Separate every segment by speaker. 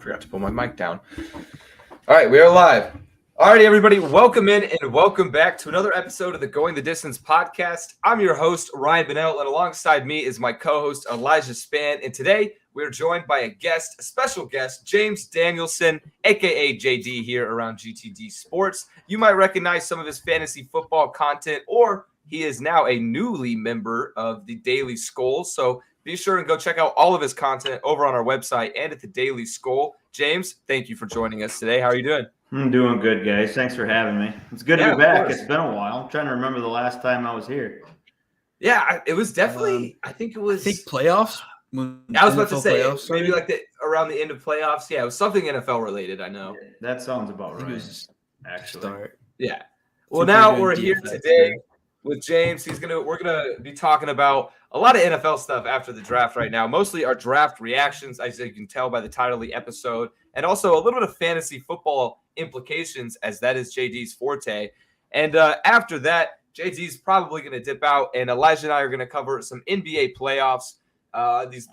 Speaker 1: forgot to pull my mic down. All right, we are live. All righty, everybody, welcome in and welcome back to another episode of the Going the Distance podcast. I'm your host, Ryan Bennell, and alongside me is my co-host, Elijah Span. And today, we're joined by a special guest, James Danielson, a.k.a. JD here around GTD Sports. You might recognize some of his fantasy football content, or he is now a newly member of the Daily Skol. So be sure and go check out all of his content over on our website and at the Daily Skol. James, thank you for joining us today. How are you doing?
Speaker 2: I'm doing good, guys. Thanks for having me. It's good to be back. It's been a while. I'm trying to remember the last time I was here.
Speaker 1: Yeah, it was definitely, I think
Speaker 3: playoffs.
Speaker 1: I was about to say, maybe like around the end of playoffs. Yeah, it was something NFL related, I know.
Speaker 2: That sounds about right, actually.
Speaker 1: Yeah. Well, now we're here today with James. We're gonna be talking about a lot of NFL stuff after the draft right now. Mostly our draft reactions, as you can tell by the title of the episode, and also a little bit of fantasy football implications, as that is JD's forte. And after that, JD's probably going to dip out, and Elijah and I are going to cover some NBA playoffs,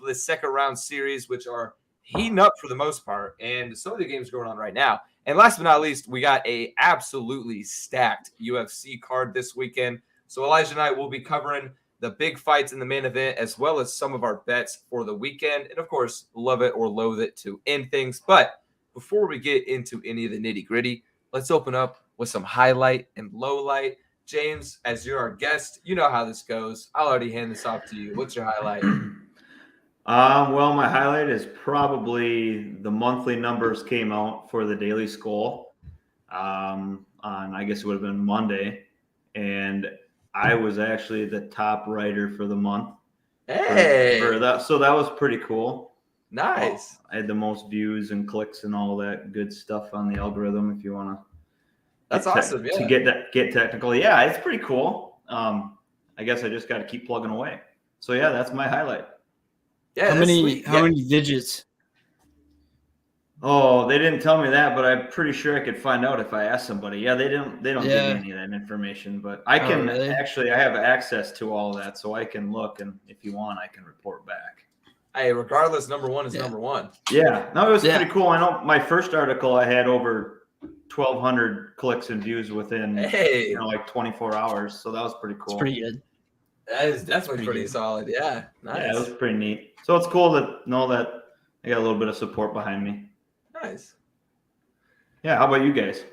Speaker 1: this second round series, which are heating up for the most part, and some of the games going on right now. And last but not least, we got a absolutely stacked UFC card this weekend. So Elijah and I will be covering the big fights in the main event, as well as some of our bets for the weekend. And of course, love it or loathe it to end things. But before we get into any of the nitty gritty, let's open up with some highlight and low light. James, as you're our guest, you know how this goes. I'll already hand this off to you. What's your highlight?
Speaker 2: Well, my highlight is probably the monthly numbers came out for the Daily Skol on, I guess it would have been Monday. And I was actually the top writer for the month.
Speaker 1: Hey!
Speaker 2: For that. So that was pretty cool.
Speaker 1: Nice.
Speaker 2: I had the most views and clicks and all that good stuff on the algorithm. If you want to,
Speaker 1: that's awesome. Yeah.
Speaker 2: To get technical, yeah, it's pretty cool. I guess I just got to keep plugging away. So yeah, that's my highlight.
Speaker 3: Yeah. How many digits?
Speaker 2: Oh, they didn't tell me that, but I'm pretty sure I could find out if I asked somebody. Yeah, they don't give me any of that information, but I can actually. I have access to all of that, so I can look, and if you want, I can report back.
Speaker 1: Hey, regardless, number one is number one.
Speaker 2: Yeah, no, it was pretty cool. I know my first article, I had over 1,200 clicks and views within like 24 hours, so that was pretty cool.
Speaker 3: It's pretty good.
Speaker 1: That is definitely pretty solid. Yeah, nice.
Speaker 2: Yeah, it was pretty neat. So it's cool to know that I got a little bit of support behind me.
Speaker 1: Nice.
Speaker 2: Yeah, how about you guys?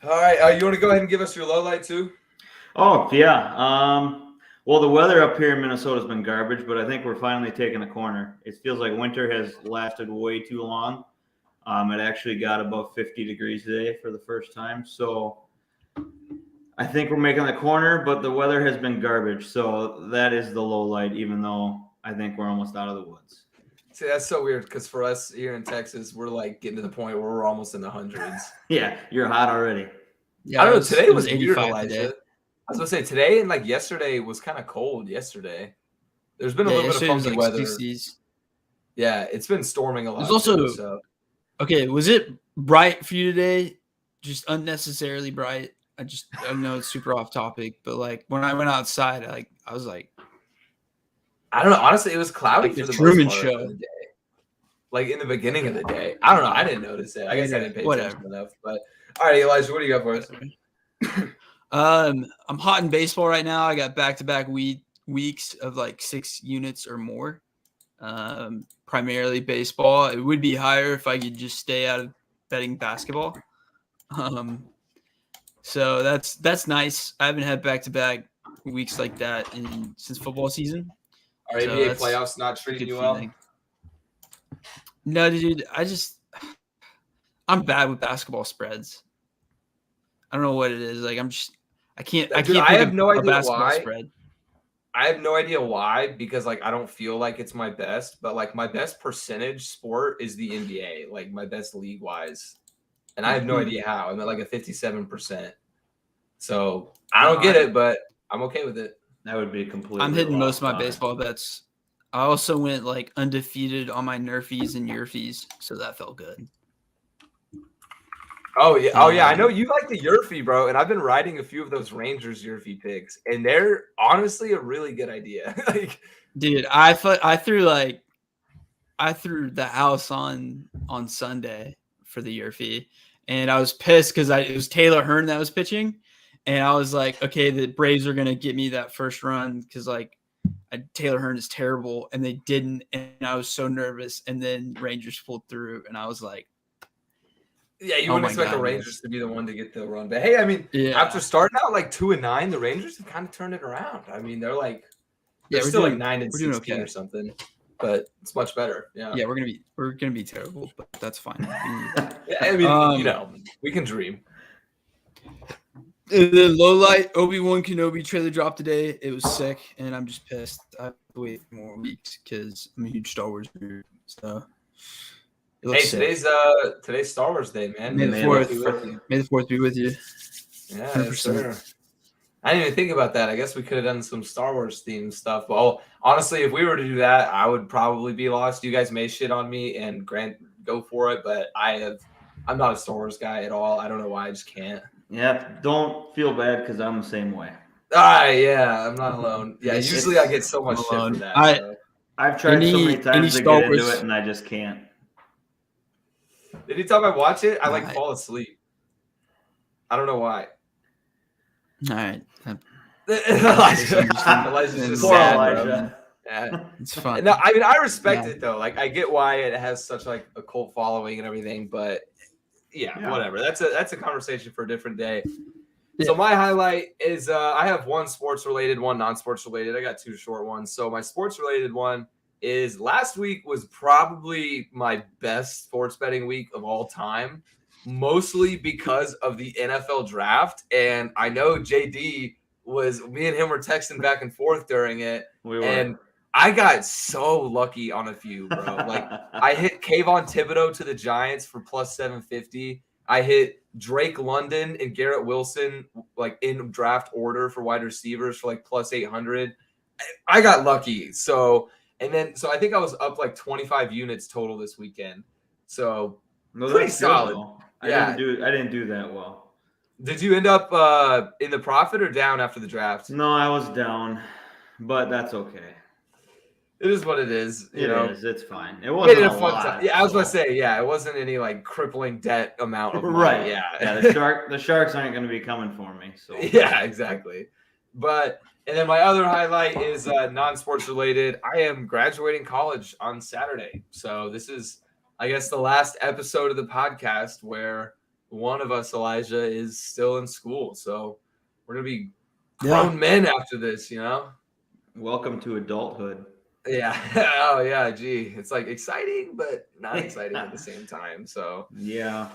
Speaker 1: All right, you want to go ahead and give us your low light too?
Speaker 2: Oh, yeah. Well, the weather up here in Minnesota has been garbage, but I think we're finally taking a corner. It feels like winter has lasted way too long. It actually got above 50 degrees today for the first time. So I think we're making the corner, but the weather has been garbage. So that is the low light, even though I think we're almost out of the woods.
Speaker 1: See, that's so weird because for us here in Texas, we're like getting to the point where we're almost in the hundreds.
Speaker 2: Yeah, you're hot already.
Speaker 1: Yeah, I don't know. Today was 85 today. I was going to say today and like yesterday was kind of cold yesterday. There's been a little bit of funky weather. 60s. Yeah, it's been storming a lot.
Speaker 3: There's also okay. Was it bright for you today? Just unnecessarily bright. I know it's super off topic, but like when I went outside, I was like,
Speaker 1: I don't know. Honestly, it was cloudy
Speaker 3: like
Speaker 1: for the
Speaker 3: Truman
Speaker 1: most part
Speaker 3: Show.
Speaker 1: of the day. Like in the beginning of the day. I don't know. I didn't notice it. I guess I didn't pay attention enough. But all right, Elijah, what do you got for us?
Speaker 3: I'm hot in baseball right now. I got back-to-back weeks of like 6 units or more. Primarily baseball. It would be higher if I could just stay out of betting basketball. So that's nice. I haven't had back-to-back weeks like that since football season.
Speaker 1: Are NBA playoffs not treating you well?
Speaker 3: No, dude. I'm bad with basketball spreads. I don't know what it is. Like I can't.
Speaker 1: I have no idea why.
Speaker 3: Spread.
Speaker 1: I have no idea why, because like I don't feel like it's my best, but like my best percentage sport is the NBA, like my best league wise, and I have no idea how. I'm at like a 57%. So I don't get it, but I'm okay with it.
Speaker 2: That would be completely.
Speaker 3: I'm hitting most of my baseball bets. I also went like undefeated on my Nerfies and Yerfies, so that felt good.
Speaker 1: Oh yeah, I know you like the Yerfie, bro, and I've been riding a few of those Rangers Yerfie picks, and they're honestly a really good idea. Like,
Speaker 3: dude, I threw like I threw the house on Sunday for the year fee, and I was pissed because it was Taylor Hearn that was pitching, and I was like, okay, the Braves are gonna get me that first run because like Taylor Hearn is terrible, and they didn't, and I was so nervous, and then Rangers pulled through, and I was like,
Speaker 1: yeah, you wouldn't expect the Rangers to be the one to get the run, but hey, I mean, after starting out like 2-9, the Rangers have kind of turned it around. I mean, they're like, they're still like 9-16 or something, but it's much better. Yeah,
Speaker 3: yeah, we're gonna be terrible, but that's fine.
Speaker 1: Yeah, I mean, you know, we can dream.
Speaker 3: The low light Obi-Wan Kenobi trailer dropped today. It was sick, and I'm just pissed. I have to wait more weeks because I'm a huge Star Wars nerd. So,
Speaker 1: hey, today's Star Wars Day, man.
Speaker 3: May the 4th be with you.
Speaker 1: Yeah, yes, sir. I didn't even think about that. I guess we could have done some Star Wars themed stuff. Well, honestly, if we were to do that, I would probably be lost. You guys may shit on me and go for it, but I'm not a Star Wars guy at all. I don't know why. I just can't.
Speaker 2: Yeah, don't feel bad because I'm the same way.
Speaker 1: Yeah, I'm not alone. Yeah, usually I get so much shit for that.
Speaker 2: I've tried so many times to get into it, and I just can't.
Speaker 1: Anytime I watch it, I fall asleep. I don't know why.
Speaker 3: All right.
Speaker 1: Elijah's just sad,
Speaker 2: Elijah.
Speaker 1: Yeah,
Speaker 3: it's fun.
Speaker 1: No, I mean I respect it though. Like I get why it has such like a cult following and everything, but yeah, whatever. That's a conversation for a different day. Yeah. So my highlight is I have one sports related, one non-sports related. I got two short ones. So my sports related one is last week was probably my best sports betting week of all time, mostly because of the NFL draft. And I know JD me and him were texting back and forth during it. And I got so lucky on a few, bro. Like I hit Kayvon Thibodeau to the Giants for plus 750. I hit Drake London and Garrett Wilson like in draft order for wide receivers for like plus 800. I got lucky. So I think I was up like 25 units total this weekend. So pretty solid.
Speaker 2: I didn't do that well.
Speaker 1: Did you end up in the profit or down after the draft?
Speaker 2: No, I was down, but that's okay.
Speaker 1: It is what it is.
Speaker 2: It's fine. It wasn't a
Speaker 1: fun time. Yeah, I was going to say, it wasn't any like crippling debt amount of money.
Speaker 2: Right.
Speaker 1: Yeah.
Speaker 2: The Sharks aren't going to be coming for me. So
Speaker 1: yeah, exactly. And then my other highlight is non-sports related. I am graduating college on Saturday. So this is, I guess, the last episode of the podcast where one of us, Elijah, is still in school. So we're going to be grown men after this,
Speaker 2: Welcome to adulthood.
Speaker 1: Yeah. Oh, yeah. Gee, it's like exciting, but not exciting at the same time. So
Speaker 2: yeah,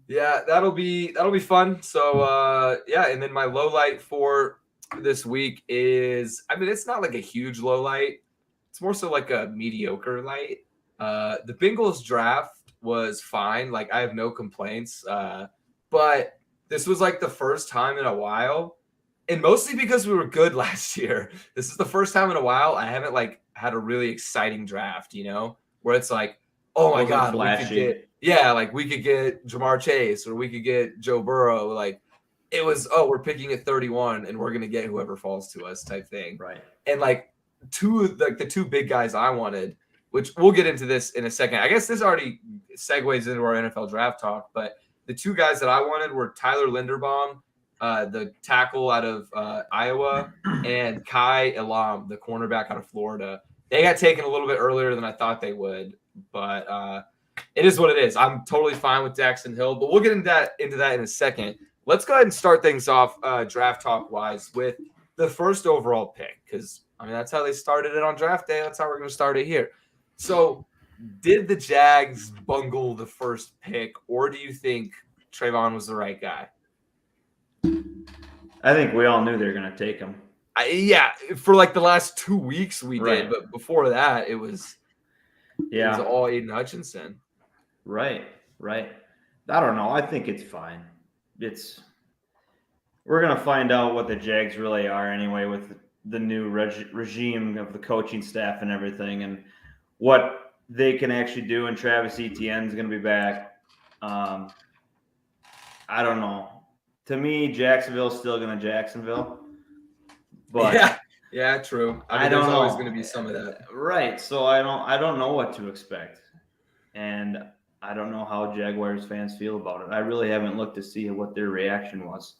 Speaker 1: that'll be fun. So and then my low light for this week is, I mean, it's not like a huge low light. It's more so like a mediocre light. The Bengals draft was fine. Like I have no complaints. But this was like the first time in a while, and mostly because we were good last year. This is the first time in a while I haven't like had a really exciting draft, where it's like, oh my God, we could get Jamar Chase or we could get Joe Burrow. Like it was, we're picking at 31 and we're going to get whoever falls to us type thing.
Speaker 2: Right.
Speaker 1: And like the two big guys I wanted, which we'll get into this in a second. I guess this already segues into our NFL draft talk, but the two guys that I wanted were Tyler Linderbaum, the tackle out of Iowa, and Kai Elam, the cornerback out of Florida. They got taken a little bit earlier than I thought they would, but it is what it is. I'm totally fine with Daxton Hill, but we'll get into that in a second. Let's go ahead and start things off draft talk-wise with the first overall pick, because, I mean, that's how they started it on draft day. That's how we're going to start it here. So did the Jags bungle the first pick, or do you think Trayvon was the right guy?
Speaker 2: I think we all knew they were going to take him.
Speaker 1: For like the last 2 weeks we did, but before that it was all Aiden Hutchinson.
Speaker 2: Right. I don't know. I think it's fine. We're going to find out what the Jags really are anyway with the new regime of the coaching staff and everything, and what they can actually do. And Travis Etienne is going to be back. I don't know. To me, Jacksonville's still going to Jacksonville. But
Speaker 1: Yeah, true.
Speaker 2: I
Speaker 1: There's
Speaker 2: don't
Speaker 1: always
Speaker 2: know.
Speaker 1: going to be some of that.
Speaker 2: Right. So I don't know what to expect. And I don't know how Jaguars fans feel about it. I really haven't looked to see what their reaction was,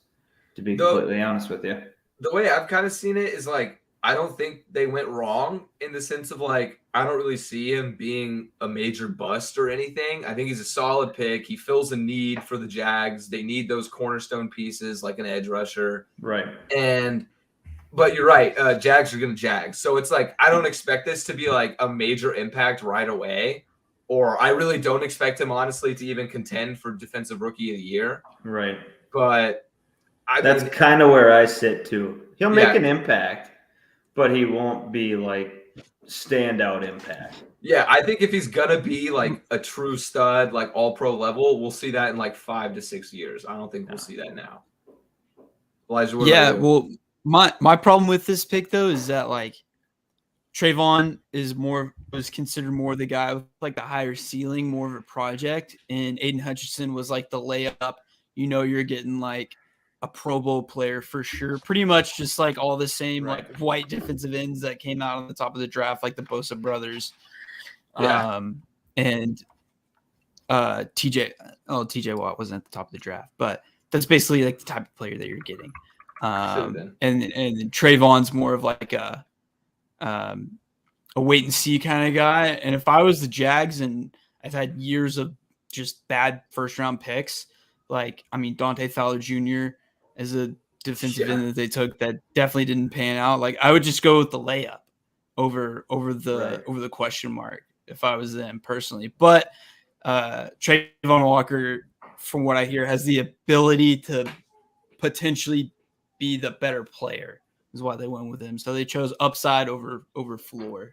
Speaker 2: to be completely honest with you.
Speaker 1: The way I've kind of seen it is like, I don't think they went wrong in the sense of like, I don't really see him being a major bust or anything. I think he's a solid pick. He fills a need for the Jags. They need those cornerstone pieces like an edge rusher.
Speaker 2: Right.
Speaker 1: But you're right. Jags are going to Jags. So it's like, I don't expect this to be like a major impact right away. Or I really don't expect him, honestly, to even contend for Defensive Rookie of the Year.
Speaker 2: Right.
Speaker 1: But
Speaker 2: that's kind of where I sit too. He'll make an impact, but he won't be like standout impact.
Speaker 1: Yeah, I think if he's gonna be like a true stud, like all pro level, we'll see that in like 5 to 6 years. I don't think we'll see that now. Elijah,
Speaker 3: well, my problem with this pick though is that like Trayvon was considered more the guy with like the higher ceiling, more of a project, and Aiden Hutchinson was like the layup. You're getting like a Pro Bowl player for sure. Pretty much just like all the same like white defensive ends that came out on the top of the draft, like the Bosa brothers.
Speaker 1: Yeah.
Speaker 3: And TJ Watt wasn't at the top of the draft, but that's basically like the type of player that you're getting. And Trayvon's more of like a wait and see kind of guy. And if I was the Jags and I've had years of just bad first round picks, like, I mean, Dante Fowler Jr. as a defensive end that they took that definitely didn't pan out. Like, I would just go with the layup over the question mark if I was them personally. But Trayvon Walker, from what I hear, has the ability to potentially be the better player. Is why they went with him. So they chose upside over floor.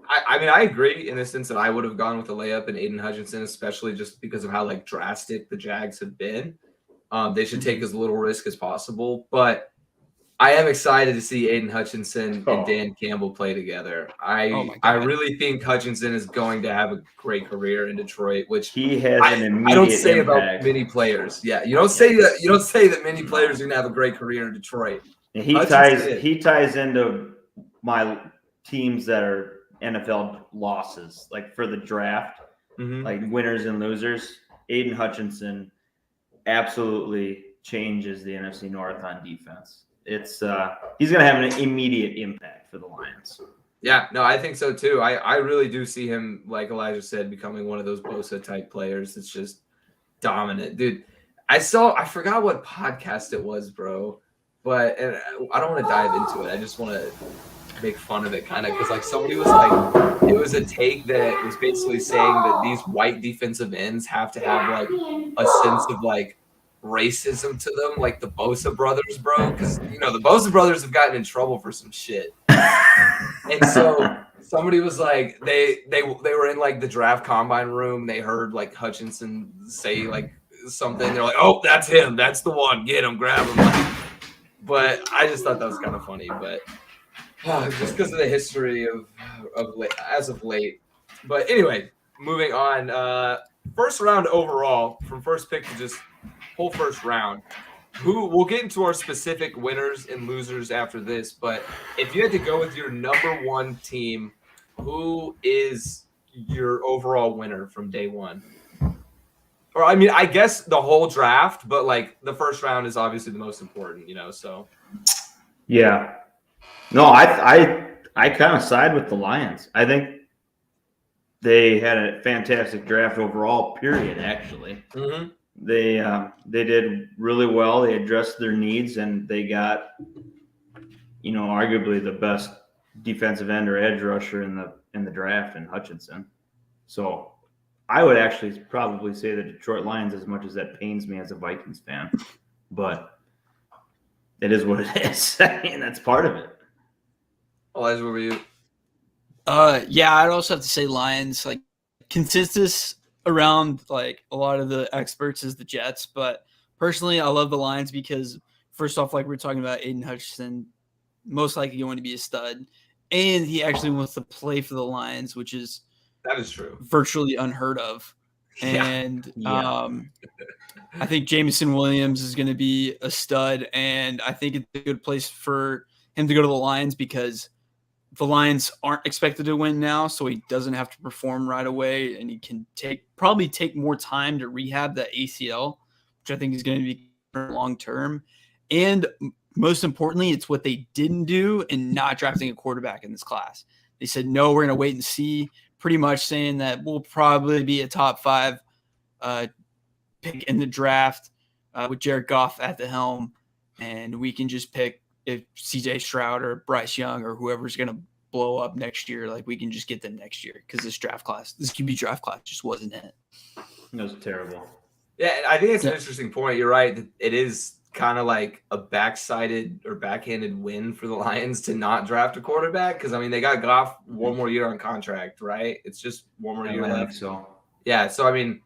Speaker 1: I mean, I agree in the sense that I would have gone with a layup in Aiden Hutchinson, especially just because of how like drastic the Jags have been. They should take as little risk as possible. But I am excited to see Aiden Hutchinson and Dan Campbell play together. I really think Hutchinson is going to have a great career in Detroit, which
Speaker 2: he has an immediate
Speaker 1: I don't say
Speaker 2: impact.
Speaker 1: about many players. Yeah, you don't say that many players are going to have a great career in Detroit.
Speaker 2: And he ties into my teams that are NFL losses, like for the draft, like winners and losers. Aiden Hutchinson absolutely changes the NFC North on defense. It's he's going to have an immediate impact for the Lions.
Speaker 1: Yeah, no, I think so too. I really do see him, like Elijah said, becoming one of those Bosa type players that's just dominant, dude. I forgot what podcast it was, bro. But and I don't want to dive into it. I just want to make fun of it kind of because like somebody was like, it was a take that was basically saying that these white defensive ends have to have like a sense of like racism to them, like the Bosa brothers, bro. Because the Bosa brothers have gotten in trouble for some shit. And so somebody was like, they were in like the draft combine room. They heard like Hutchinson say like something. They're like, oh, that's him. That's the one. Get him, grab him. But I just thought that was kind of funny, but just because of the history of as of late. But anyway, moving on. First round overall, from first pick to just whole first round. We'll get into our specific winners and losers after this, but if you had to go with your number one team, who is your overall winner from day one? Or I mean, I guess the whole draft, but like the first round is obviously the most important, so.
Speaker 2: Yeah. No, I kind of side with the Lions. I think they had a fantastic draft overall, period, actually.
Speaker 1: Mm-hmm.
Speaker 2: They did really well. They addressed their needs, and they got, arguably the best defensive end or edge rusher in the draft in Hutchinson. So I would actually probably say the Detroit Lions, as much as that pains me as a Vikings fan, but it is what it is. I mean, that's part of it.
Speaker 1: Elijah, what were you?
Speaker 3: Yeah, I'd also have to say Lions. Like consensus around like a lot of the experts is the Jets, but personally, I love the Lions because first off, like we're talking about Aiden Hutchinson, most likely going to be a stud, and he actually wants to play for the Lions, which is
Speaker 1: that is true,
Speaker 3: virtually unheard of. And I think Jameson Williams is going to be a stud, and I think it's a good place for him to go to the Lions because the Lions aren't expected to win now, so he doesn't have to perform right away, and he can probably take more time to rehab that ACL, which I think is going to be long term. And most importantly, it's what they didn't do in not drafting a quarterback in this class. They said, no, we're going to wait and see, pretty much saying that we'll probably be a top 5 pick in the draft with Jared Goff at the helm, and we can just pick if CJ Stroud or Bryce Young or whoever's going to blow up next year, like we can just get them next year because this QB draft class just wasn't it.
Speaker 2: It was terrible.
Speaker 1: Yeah, I think it's an interesting point. You're right. It is kind of like a backhanded win for the Lions to not draft a quarterback because, I mean, they got Goff one more year on contract, right? It's just one more year left.
Speaker 2: So.
Speaker 1: Yeah, so, I mean,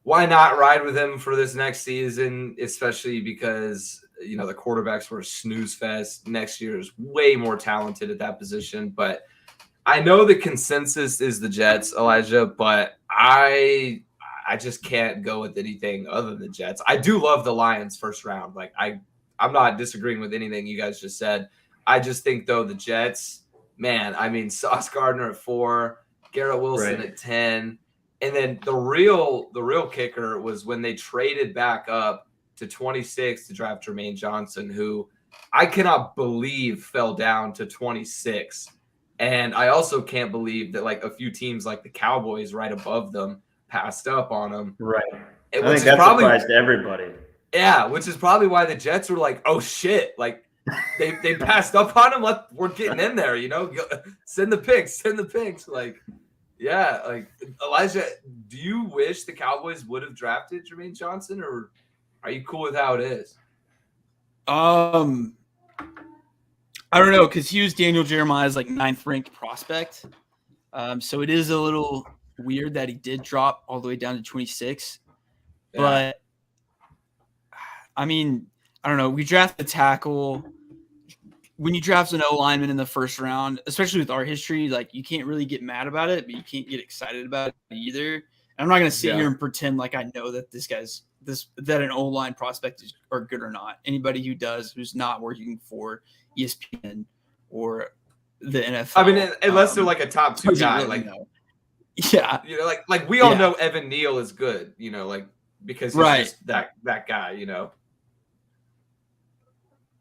Speaker 1: why not ride with him for this next season, especially because – the quarterbacks were a snooze fest. Next year is way more talented at that position. But I know the consensus is the Jets, Elijah, but I just can't go with anything other than the Jets. I do love the Lions first round. Like I'm not disagreeing with anything you guys just said. I just think, though, the Jets, man, I mean, Sauce Gardner at 4, Garrett Wilson at 10. And then the real kicker was when they traded back up to 26 to draft Jermaine Johnson, who I cannot believe fell down to 26. And I also can't believe that like a few teams like the Cowboys right above them passed up on him.
Speaker 2: Right. I think that surprised everybody.
Speaker 1: Yeah, which is probably why the Jets were like, oh shit, like they passed up on him. We're getting in there, send the picks. Like, yeah, like Elijah, do you wish the Cowboys would have drafted Jermaine Johnson, or are you cool with how it is?
Speaker 3: I don't know, because he was Daniel Jeremiah's like 9th ranked prospect. So it is a little weird that he did drop all the way down to 26. Yeah. But I mean, I don't know. We draft a tackle. When you draft an O lineman in the first round, especially with our history, like you can't really get mad about it, but you can't get excited about it either. And I'm not going to sit here and pretend like I know that that an O-line prospect is or good or not. Anybody who's not working for ESPN or the NFL. I mean,
Speaker 1: unless they're like a top 2 guy,
Speaker 3: really
Speaker 1: like
Speaker 3: know. Yeah,
Speaker 1: like we all know Evan Neal is good, like because he's just that guy,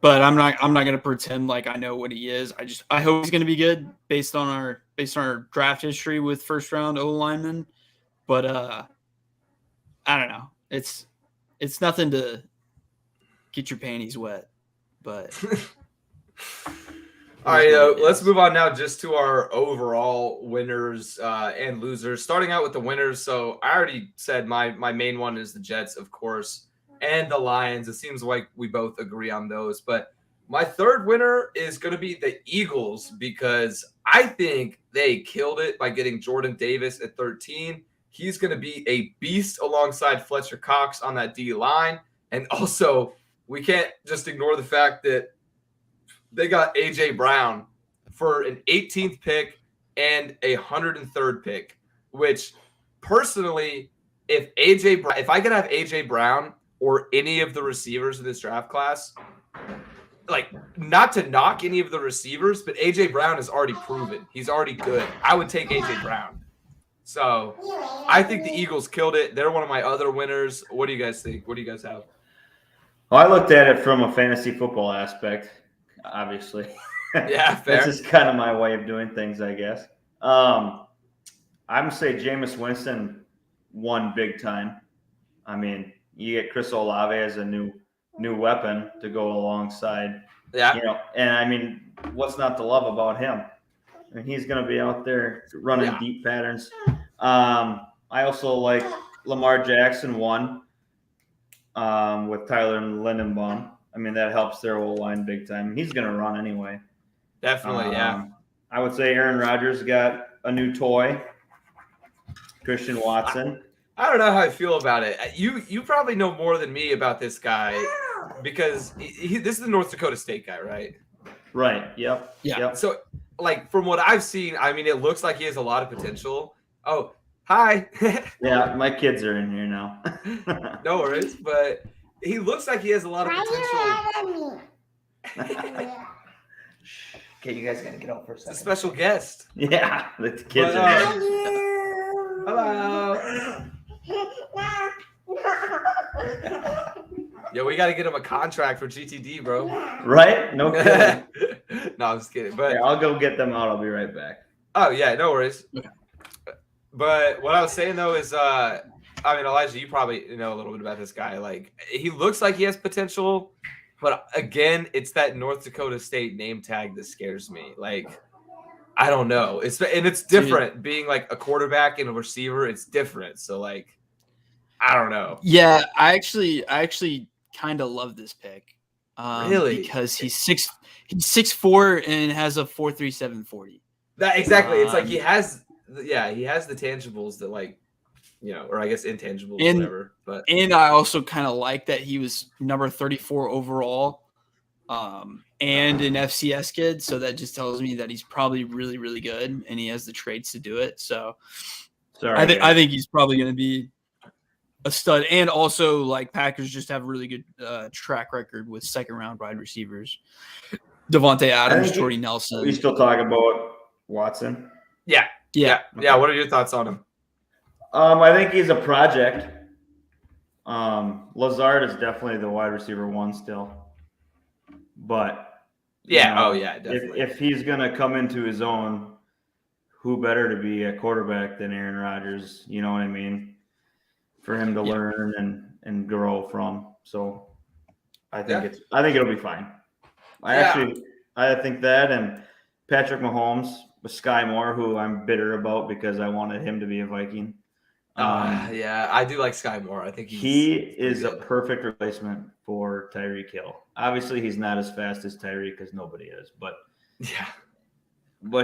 Speaker 3: But I'm not going to pretend like I know what he is. I hope he's going to be good based on our draft history with first round O linemen. But I don't know. It's nothing to get your panties wet, but
Speaker 1: all right. Let's move on now just to our overall winners and losers. Starting out with the winners. So I already said my main one is the Jets, of course, and the Lions. It seems like we both agree on those. But my third winner is going to be the Eagles because I think they killed it by getting Jordan Davis at 13. He's going to be a beast alongside Fletcher Cox on that D line. And also, we can't just ignore the fact that they got A.J. Brown for an 18th pick and a 103rd pick, which personally, if I could have A.J. Brown or any of the receivers in this draft class, like not to knock any of the receivers, but A.J. Brown is already proven. He's already good. I would take A.J. Brown. So I think the Eagles killed it. They're one of my other winners. What do you guys think? What do you guys have?
Speaker 2: Well, I looked at it from a fantasy football aspect, obviously.
Speaker 1: Yeah, fair.
Speaker 2: This is kind of my way of doing things, I guess. I'm going to say Jameis Winston won big time. I mean, you get Chris Olave as a new weapon to go alongside.
Speaker 1: Yeah.
Speaker 2: And I mean, what's not to love about him? I mean, he's going to be out there running deep patterns. I also like Lamar Jackson won with Tyler Lindenbaum. I mean, that helps their O-line big time. He's going to run anyway.
Speaker 1: Definitely, yeah.
Speaker 2: I would say Aaron Rodgers got a new toy. Christian Watson.
Speaker 1: I don't know how I feel about it. You probably know more than me about this guy because this is the North Dakota State guy, right?
Speaker 2: Right. Yep.
Speaker 3: Yeah.
Speaker 2: Yep.
Speaker 1: So, like, from what I've seen, I mean, it looks like he has a lot of potential. Oh, hi.
Speaker 2: Yeah, my kids are in here now.
Speaker 1: No worries, but he looks like he has a lot of potential.
Speaker 2: Okay, you guys gotta get out for a
Speaker 1: It's a
Speaker 2: second.
Speaker 1: special guest.
Speaker 2: Yeah, the kids
Speaker 1: But,
Speaker 2: are.
Speaker 1: Hello. Yo, we got to get him a contract for GTD, bro.
Speaker 2: Right? No kidding.
Speaker 1: No, I'm just kidding. But
Speaker 2: Here, I'll go get them out. I'll be right back.
Speaker 1: oh yeah, no worries.
Speaker 3: Okay.
Speaker 1: But what I was saying though is, I mean, Elijah, you probably know a little bit about this guy. Like, he looks like he has potential, but again, it's that North Dakota State name tag that scares me. Like, I don't know. It's different being like a quarterback and a receiver. It's different. So like, I don't know.
Speaker 3: Yeah, I actually kind of love this pick.
Speaker 1: Really?
Speaker 3: Because he's 6'4" and has a 4.37 40.
Speaker 1: That exactly. It's like he has the tangibles that, like, you know, or I guess intangibles,
Speaker 3: And-
Speaker 1: whatever. But
Speaker 3: And I also kind of like that he was number 34 overall, and an FCS kid. So that just tells me that he's probably really, really good, and he has the traits to do it. So
Speaker 2: Sorry.
Speaker 3: I think he's probably going to be a stud. And also, like, Packers just have a really good track record with second round wide receivers. Devontae Adams,
Speaker 2: think
Speaker 3: Jordy Nelson.
Speaker 2: we still talk about Watson.
Speaker 3: Yeah.
Speaker 1: What are your thoughts on him?
Speaker 2: I think he's a project. Lazard is definitely the wide receiver one still, but
Speaker 1: Yeah. Definitely.
Speaker 2: if he's gonna come into his own, who better to be a quarterback than Aaron Rodgers? You know what I mean? For him to learn and grow from. So I think it'll be fine. I think that, and Patrick Mahomes with Sky Moore, who I'm bitter about because I wanted him to be a Viking.
Speaker 1: I do like Sky Moore. I think
Speaker 2: he is a
Speaker 1: good.
Speaker 2: perfect replacement for Tyreek Hill. Obviously, he's not as fast as Tyreek because nobody is, but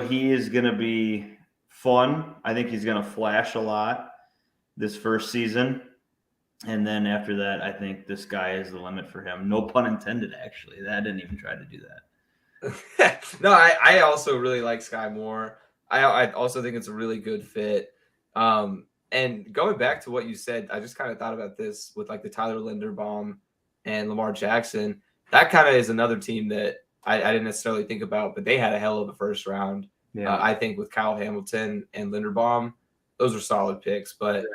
Speaker 2: he is going to be fun. I think he's going to flash a lot this first season. And then after that, I think the sky is the limit for him. No pun intended, actually. I didn't even try to do that.
Speaker 1: No, I also really like Sky Moore. I also think it's a really good fit. And going back to what you said, I just kind of thought about this with like the Tyler Linderbaum and Lamar Jackson. That kind of is another team that I didn't necessarily think about, but they had a hell of a first round.
Speaker 2: Yeah.
Speaker 1: I think with Kyle Hamilton and Linderbaum, those are solid picks. But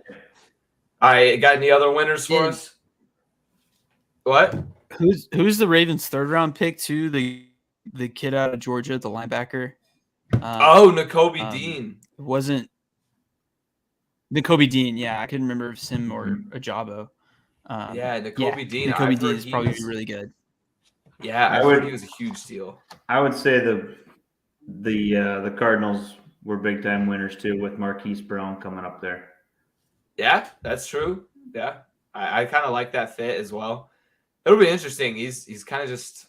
Speaker 1: all right, got any other winners for us? What?
Speaker 3: Who's the Ravens' third round pick too? The kid out of Georgia, the linebacker.
Speaker 1: Nakobe Dean.
Speaker 3: It wasn't Nakobe Dean. Yeah, I couldn't remember if it's him or Ajabo.
Speaker 1: Nakobe Dean.
Speaker 3: Nakobe Dean is probably really good.
Speaker 1: Yeah, I heard he was a huge deal.
Speaker 2: I would say the Cardinals were big time winners too, with Marquise Brown coming up there.
Speaker 1: Yeah, that's true. Yeah, I kind of like that fit as well. It'll be interesting. He's kind of just,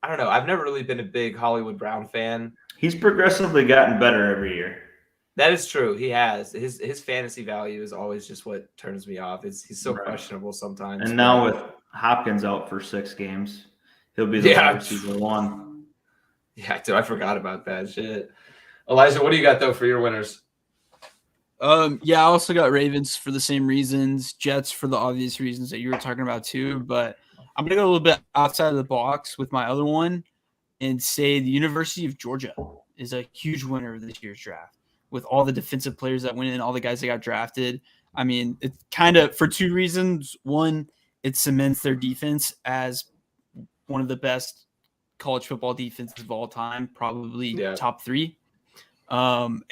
Speaker 1: I don't know. I've never really been a big Hollywood Brown fan.
Speaker 2: He's progressively gotten better every year.
Speaker 1: That is true. He has. His fantasy value is always just what turns me off. He's so questionable sometimes.
Speaker 2: And now with Hopkins out for 6 games, he'll be the wide receiver one.
Speaker 1: Yeah, dude, I forgot about that shit. Elijah, what do you got though for your winners?
Speaker 3: I also got Ravens for the same reasons, Jets for the obvious reasons that you were talking about too. But I'm gonna go a little bit outside of the box with my other one and say the University of Georgia is a huge winner of this year's draft. With all the defensive players that went in, all the guys that got drafted. I mean, it's kind of for 2 reasons. One, it cements their defense as one of the best college football defenses of all time, probably top 3. And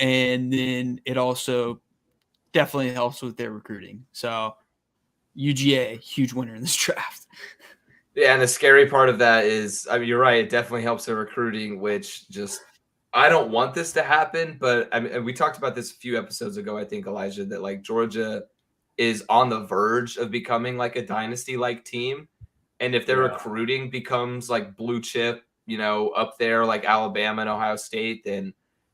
Speaker 3: then it also definitely helps with their recruiting. So UGA, huge winner in this draft.
Speaker 1: Yeah, and the scary part of that is, I mean, you're right. It definitely helps their recruiting, which just, I don't want this to happen, but I mean, we talked about this a few episodes ago, I think, Elijah, that like Georgia is on the verge of becoming like a dynasty-like team. And if their recruiting becomes like blue chip, you know, up there like Alabama and Ohio State, then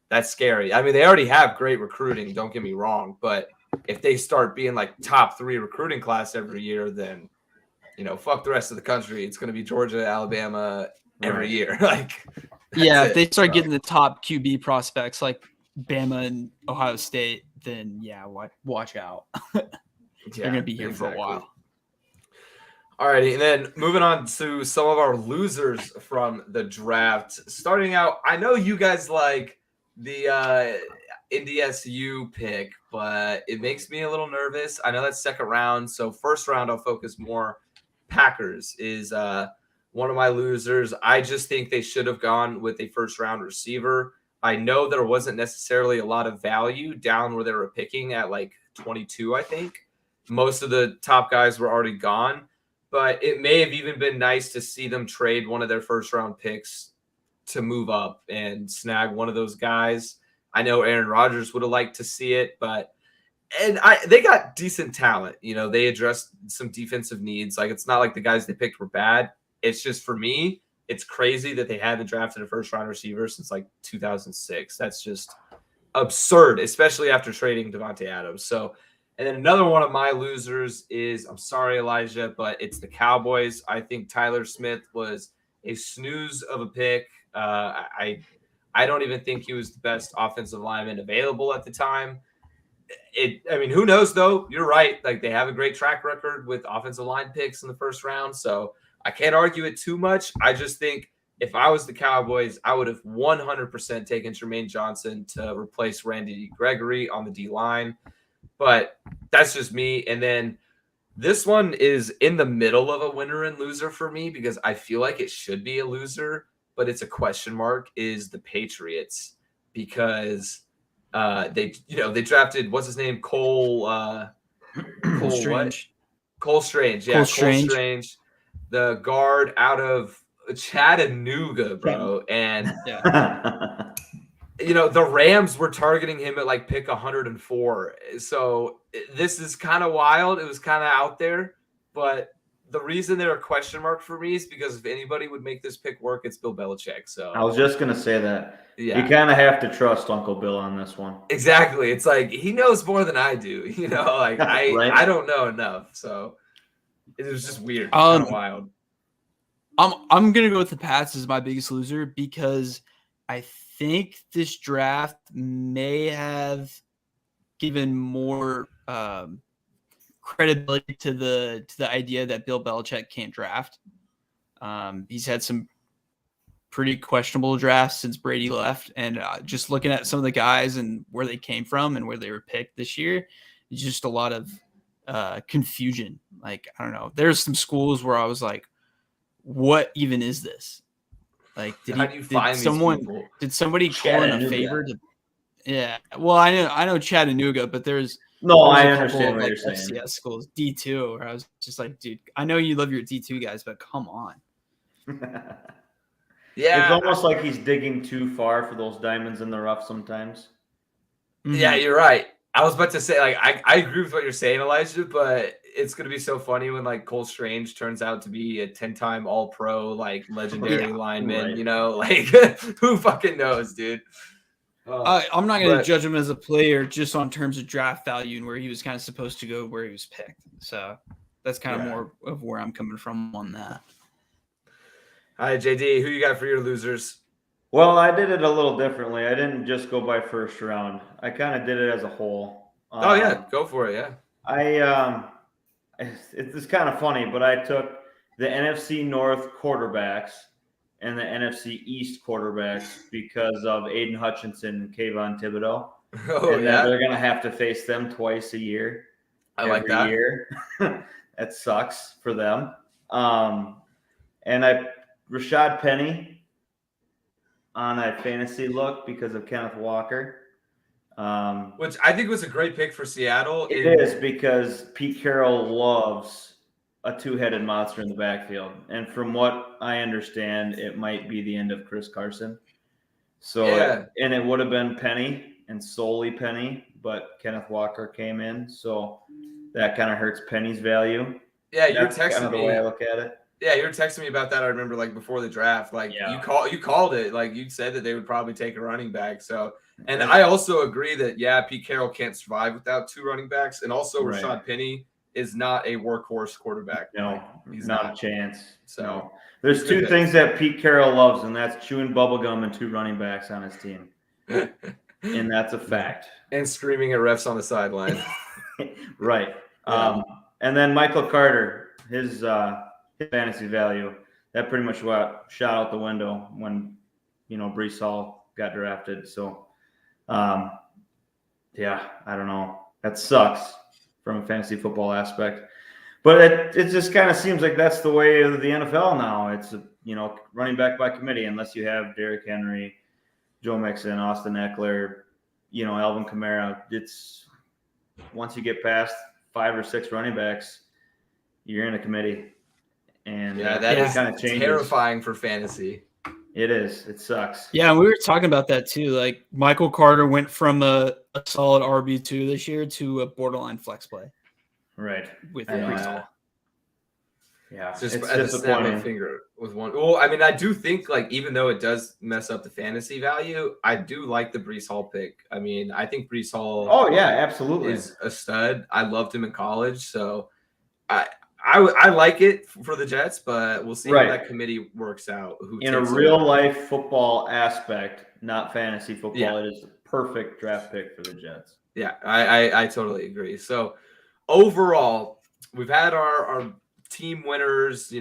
Speaker 1: that's scary. I mean, they already have great recruiting, don't get me wrong, but if they start being like top 3 recruiting class every year, then, you know, fuck the rest of the country. It's going to be Georgia, Alabama every year. Like,
Speaker 3: if they start getting the top QB prospects like Bama and Ohio State, then watch out. They're going to be here for a while.
Speaker 1: All righty, and then moving on to some of our losers from the draft. Starting out, I know you guys like the NDSU pick, but it makes me a little nervous. I know that's second round, so first round I'll focus more. Packers is one of my losers. I just think they should have gone with a first round receiver. I know there wasn't necessarily a lot of value down where they were picking at like 22, I think. Most of the top guys were already gone. But it may have even been nice to see them trade one of their first round picks to move up and snag one of those guys. I know Aaron Rodgers would have liked to see it, but they got decent talent. You know, they addressed some defensive needs. Like, it's not like the guys they picked were bad. It's just, for me, it's crazy that they haven't drafted a first round receiver since like 2006. That's just absurd, especially after trading Devontae Adams. So, and then another one of my losers is, I'm sorry, Elijah, but it's the Cowboys. I think Tyler Smith was a snooze of a pick. I don't even think he was the best offensive lineman available at the time. I mean, who knows, though? You're right. Like, they have a great track record with offensive line picks in the first round, so I can't argue it too much. I just think if I was the Cowboys, I would have 100% taken Jermaine Johnson to replace Randy Gregory on the D-line. But that's just me. And then this one is in the middle of a winner and loser for me because I feel like it should be a loser, but it's a question mark, is the Patriots, because they drafted, what's his name? Cole Strange. Cole Strange. Yeah, Cole Strange. The guard out of Chattanooga, bro. And the Rams were targeting him at like pick 104. So this is kind of wild. It was kind of out there. But the reason they're a question mark for me is because if anybody would make this pick work, it's Bill Belichick. So
Speaker 2: I was just going to say that.
Speaker 1: Yeah.
Speaker 2: You kind of have to trust Uncle Bill on this one.
Speaker 1: Exactly. It's like he knows more than I do. Like
Speaker 2: right?
Speaker 1: I don't know enough. So it was just weird. Kind of wild.
Speaker 3: I'm going to go with the Pats as my biggest loser because I think this draft may have given more credibility to the idea that Bill Belichick can't draft. He's had some pretty questionable drafts since Brady left, and just looking at some of the guys and where they came from and where they were picked this year, it's just a lot of confusion. Like, I don't know. There's some schools where I was like, what even is this? Like, did somebody call in a favor to? Yeah, well, I know Chattanooga, but there's
Speaker 2: I understand what you're saying.
Speaker 3: FCS schools, D2, where I was just like, dude, I know you love your D2 guys, but come on.
Speaker 2: Yeah, it's almost like he's digging too far for those diamonds in the rough sometimes.
Speaker 1: Mm-hmm. Yeah, you're right. I was about to say, like, I agree with what you're saying, Elijah, but it's going to be so funny when, like, Cole Strange turns out to be a 10-time All-Pro, like, legendary lineman, right. Like, who fucking knows, dude?
Speaker 3: I'm not going to judge him as a player just on terms of draft value and where he was kind of supposed to go, where he was picked. So that's kind of more of where I'm coming from on that.
Speaker 1: All right, JD, who you got for your losers?
Speaker 2: Well, I did it a little differently. I didn't just go by first round. I kind of did it as a whole.
Speaker 1: Go for it, yeah.
Speaker 2: It's kind of funny, but I took the NFC North quarterbacks and the NFC East quarterbacks because of Aiden Hutchinson and Kayvon Thibodeau. They're going to have to face them twice a year.
Speaker 1: I like that.
Speaker 2: Year. That sucks for them. And Rashad Penny on a fantasy look because of Kenneth Walker.
Speaker 1: Which I think was a great pick for Seattle.
Speaker 2: It is, because Pete Carroll loves a two-headed monster in the backfield. And from what I understand, it might be the end of Chris Carson. So, and it would have been Penny and solely Penny, but Kenneth Walker came in. So that kind of hurts Penny's value.
Speaker 1: Yeah, you're texting
Speaker 2: kind of the way I look at it.
Speaker 1: Yeah, you were texting me about that. I remember, like, before the draft, like, you called it. Like, you said that they would probably take a running back. So, and I also agree that, Pete Carroll can't survive without two running backs. And also Rashad Penny is not a workhorse quarterback.
Speaker 2: No, he's not a chance.
Speaker 1: So
Speaker 2: no. There's two things that Pete Carroll loves, and that's chewing bubblegum and two running backs on his team. And that's a fact.
Speaker 1: And screaming at refs on the sideline.
Speaker 2: Right. And then Michael Carter, his fantasy value, that pretty much shot out the window when, Breece Hall got drafted. So, yeah, I don't know. That sucks from a fantasy football aspect. But it just kind of seems like that's the way of the NFL now. It's, running back by committee, unless you have Derrick Henry, Joe Mixon, Austin Eckler, Alvin Kamara. It's once you get past 5 or 6 running backs, you're in a committee. And
Speaker 1: that is
Speaker 2: kind of changes.
Speaker 1: Terrifying for fantasy.
Speaker 2: It is. It sucks.
Speaker 3: Yeah, and we were talking about that too. Like Michael Carter went from a solid RB2 this year to a borderline flex play.
Speaker 2: Right.
Speaker 3: With Breece Hall.
Speaker 1: Yeah, it's just snap my finger with one. Well, I mean, I do think even though it does mess up the fantasy value, I do like the Breece Hall pick. I mean, I think Breece Hall.
Speaker 2: Oh yeah, absolutely,
Speaker 1: is a stud. I loved him in college, so I like it for the Jets, but we'll see how that committee works out.
Speaker 2: In a real life football aspect, not fantasy football, it is a perfect draft pick for the Jets.
Speaker 1: Yeah, I totally agree. So overall, we've had our team winners,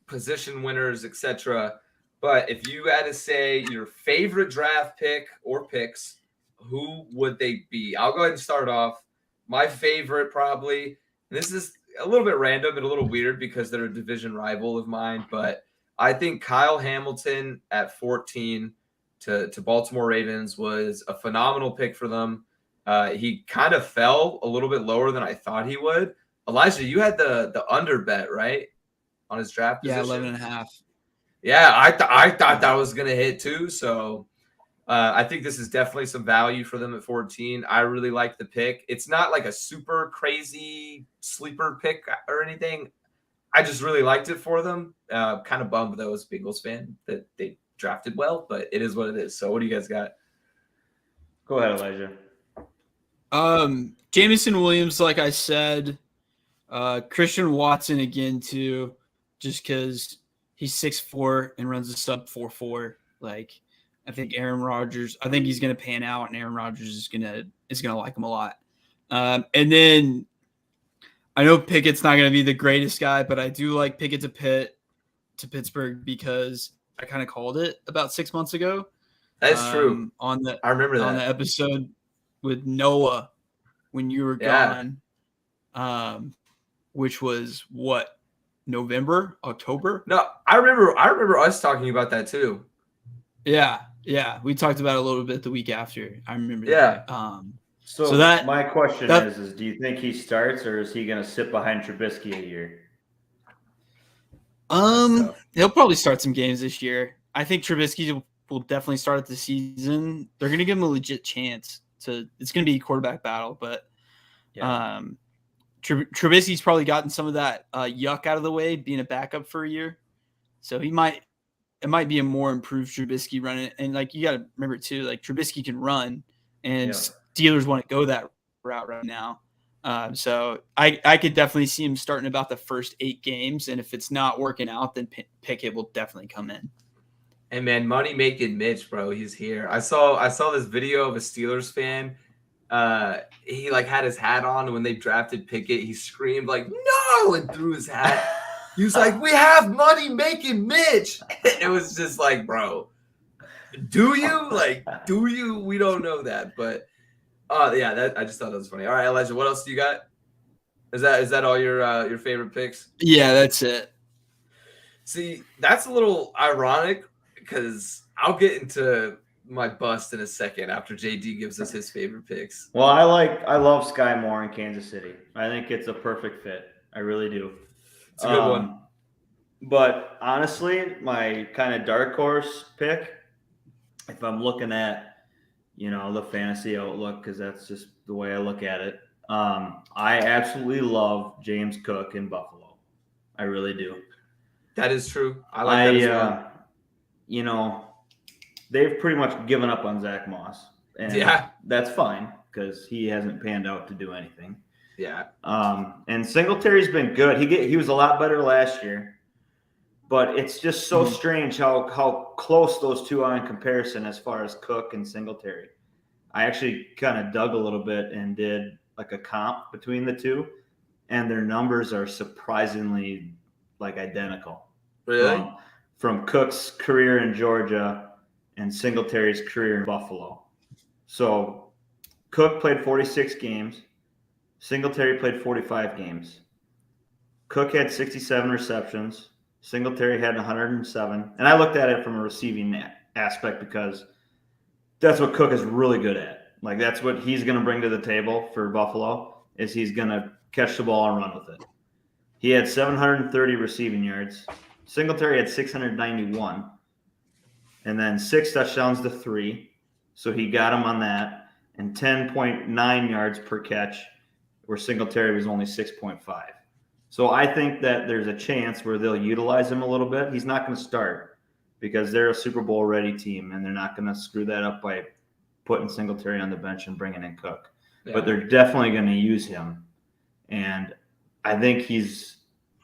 Speaker 1: position winners, etc. But if you had to say your favorite draft pick or picks, who would they be? I'll go ahead and start off. My favorite probably, and this is a little bit random and a little weird because they're a division rival of mine, but I think Kyle Hamilton at 14 to Baltimore Ravens was a phenomenal pick for them. He kind of fell a little bit lower than I thought he would. Elijah, you had the under bet, right? On his draft position?
Speaker 3: 11.5.
Speaker 1: Yeah, I thought that was going to hit too. So I think this is definitely some value for them at 14. I really like the pick. It's not like a super crazy sleeper pick or anything. I just really liked it for them. Kind of bummed though as a Bengals fan that they drafted well, but it is what it is. So what do you guys got?
Speaker 2: Go ahead, Elijah.
Speaker 3: Jameson Williams, like I said, Christian Watson again too, just because he's 6'4" and runs a sub 4.4. Like I think Aaron Rodgers, I think he's gonna pan out, and Aaron Rodgers is gonna like him a lot. And then I know Pickett's not gonna be the greatest guy, but I do like Pickett to Pittsburgh because I kind of called it about 6 months ago.
Speaker 1: That's true.
Speaker 3: I
Speaker 1: remember that
Speaker 3: on the episode with Noah when you were gone. Which was what, October?
Speaker 1: No, I remember us talking about that too.
Speaker 3: Yeah, we talked about it a little bit the week after. I remember.
Speaker 1: Yeah.
Speaker 3: That.
Speaker 2: So that my question is do you think he starts or is he going to sit behind Trubisky a year?
Speaker 3: He'll probably start some games this year. I think Trubisky will definitely start at the season. They're going to give him a legit chance it's going to be a quarterback battle, but Trubisky's probably gotten some of that yuck out of the way, being a backup for a year. So it might be a more improved Trubisky running. And you got to remember too, Trubisky can run, and Steelers want to go that route right now. So I could definitely see him starting about the first 8 games. And if it's not working out, then Pickett will definitely come in.
Speaker 1: And man, money making Mitch, bro, he's here. I saw this video of a Steelers fan. He had his hat on, and when they drafted Pickett, he screamed no, and threw his hat. He was like, we have money making Mitch. It was just bro, do you? We don't know that, but I just thought that was funny. All right, Elijah, what else do you got? Is that all your favorite picks?
Speaker 3: Yeah, that's it.
Speaker 1: See, that's a little ironic because I'll get into my bust in a second after JD gives us his favorite picks.
Speaker 2: Well, I love Sky Moore in Kansas City. I think it's a perfect fit. I really do.
Speaker 1: It's a good one.
Speaker 2: But honestly, my kind of dark horse pick, if I'm looking at, the fantasy outlook, because that's just the way I look at it, I absolutely love James Cook in Buffalo. I really do.
Speaker 1: That is true. I like that as well.
Speaker 2: They've pretty much given up on Zach Moss. And that's fine because he hasn't panned out to do anything.
Speaker 1: Yeah.
Speaker 2: And Singletary's been good. He was a lot better last year. But it's just so strange how close those two are in comparison as far as Cook and Singletary. I actually kind of dug a little bit and did a comp between the two. and their numbers are surprisingly like identical.
Speaker 1: Really?
Speaker 2: From Cook's career in Georgia and Singletary's career in Buffalo. So Cook played 46 games. Singletary played 45 games. Cook had 67 receptions. Singletary had 107. And I looked at it from a receiving aspect because that's what Cook is really good at. Like, that's what he's going to bring to the table for Buffalo, is he's going to catch the ball and run with it. He had 730 receiving yards. Singletary had 691. And then 6 touchdowns to 3. So he got him on that. And 10.9 yards per catch, where Singletary was only 6.5. So I think that there's a chance where they'll utilize him a little bit. He's not going to start because they're a Super Bowl ready team, and they're not going to screw that up by putting Singletary on the bench and bringing in Cook. Yeah. But they're definitely going to use him. And I think he's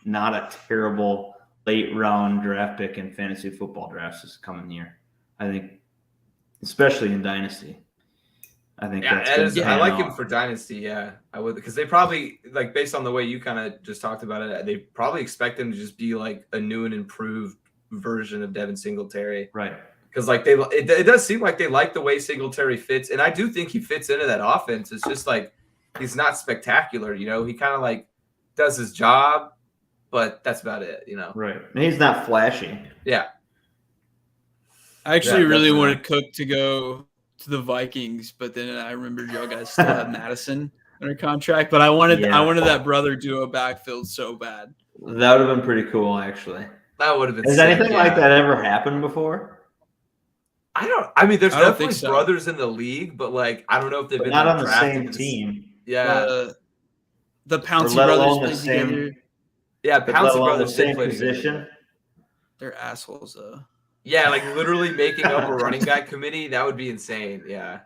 Speaker 2: not a terrible late round draft pick in fantasy football drafts this coming year. I think, especially in Dynasty. I think
Speaker 1: I like him for Dynasty. Yeah, I would, because they probably, like, based on the way you kind of just talked about it, they probably expect him to just be like a new and improved version of Devin Singletary.
Speaker 2: Right.
Speaker 1: Because like it does seem like they like the way Singletary fits, and I do think he fits into that offense. It's just like he's not spectacular, you know. He kind of like does his job, but that's about it, you know.
Speaker 2: Right. And he's not flashy.
Speaker 1: Yeah.
Speaker 3: I actually really wanted Cook to go to the Vikings, but then I remembered y'all guys still have Madison under contract. But I wanted that brother duo backfield so bad.
Speaker 2: That would have been pretty cool, actually.
Speaker 1: That would have been.
Speaker 2: Has anything like that ever happened before?
Speaker 1: I mean, there's definitely brothers in the league, but like I don't know if they've been
Speaker 2: not on the same team.
Speaker 1: Yeah,
Speaker 3: the Pouncey brothers played together.
Speaker 1: Yeah, Pouncey brothers
Speaker 2: same position.
Speaker 3: They're assholes though.
Speaker 1: Yeah, like literally making up a running back committee, that would be insane. Yeah.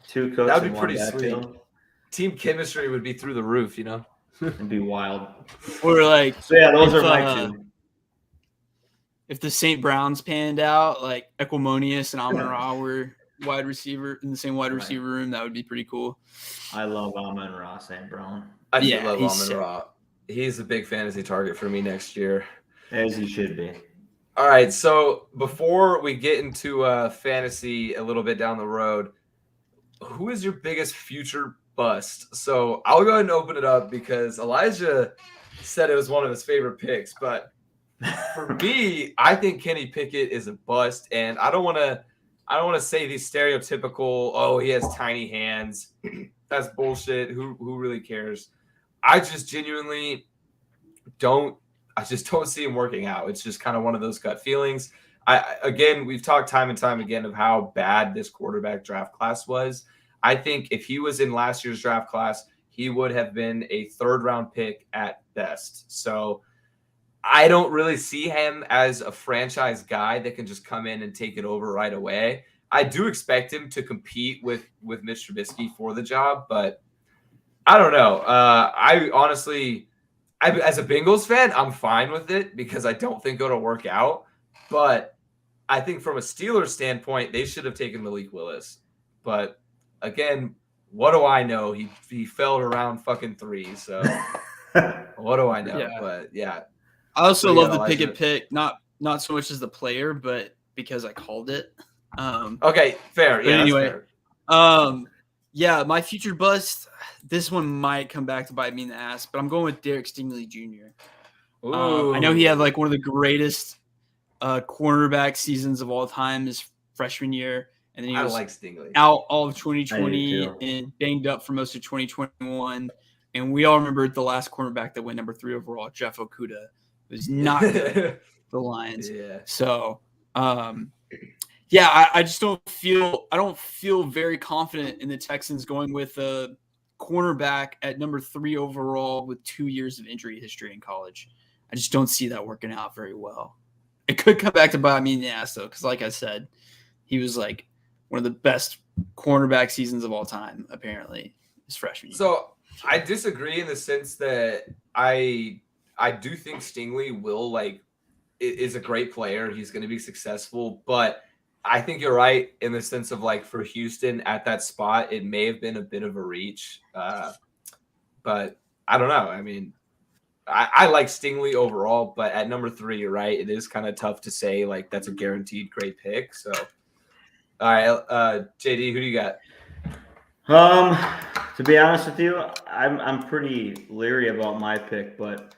Speaker 2: 2 coaches.
Speaker 1: That would be pretty sweet. Team chemistry would be through the roof, you know?
Speaker 2: It'd be wild.
Speaker 3: Or like,
Speaker 2: so yeah, those are my 2.
Speaker 3: If the St. Browns panned out, like Equimonius and Amon-Ra were wide receiver in the same wide receiver room, that would be pretty cool.
Speaker 2: I love Amon-Ra St. Brown.
Speaker 1: I do love Amon-Ra. He's a big fantasy target for me next year.
Speaker 2: As he should be.
Speaker 1: All right, so before we get into fantasy a little bit down the road, who is your biggest future bust? So I'll go ahead and open it up because Elijah said it was one of his favorite picks. But for me, I think Kenny Pickett is a bust, and I don't want to say these stereotypical, oh, he has tiny hands. That's bullshit. Who really cares? I just genuinely don't. I just don't see him working out. It's just kind of one of those gut feelings. We've talked time and time again of how bad this quarterback draft class was. I think if he was in last year's draft class, he would have been a 3rd-round pick at best. So I don't really see him as a franchise guy that can just come in and take it over right away. I do expect him to compete with Mitch Trubisky for the job, but I don't know. I honestly... as a Bengals fan, I'm fine with it because I don't think it'll work out. But I think from a Steelers standpoint, they should have taken Malik Willis. But again, what do I know? He fell around fucking 3. So what do I know? Yeah. But yeah,
Speaker 3: I also love the Pickett pick. Not so much as the player, but because I called it.
Speaker 1: Okay, fair. Yeah.
Speaker 3: Anyway, fair. Yeah, my future bust. This one might come back to bite me in the ass, but I'm going with Derek Stingley Jr. I know he had like one of the greatest cornerback seasons of all time his freshman year, and then he was
Speaker 1: Stingley
Speaker 3: out all of 2020 and banged up for most of 2021. And we all remember the last cornerback that went number 3 overall, Jeff Okudah, was not good for the Lions.
Speaker 1: Yeah.
Speaker 3: So, yeah, I just don't feel very confident in the Texans going with a cornerback at number 3 overall with 2 years of injury history in college. I just don't see that working out very well. It could come back to bite me in the ass, though, because like I said, he was like one of the best cornerback seasons of all time, apparently, his freshman year.
Speaker 1: So I disagree in the sense that I do think Stingley is a great player. He's going to be successful, but I think you're right in the sense of like for Houston at that spot, it may have been a bit of a reach. But I don't know. I mean, I like Stingley overall, but at number 3, you're right. It is kind of tough to say like that's a guaranteed great pick. So, all right, JD, who do you got?
Speaker 2: To be honest with you, I'm pretty leery about my pick, but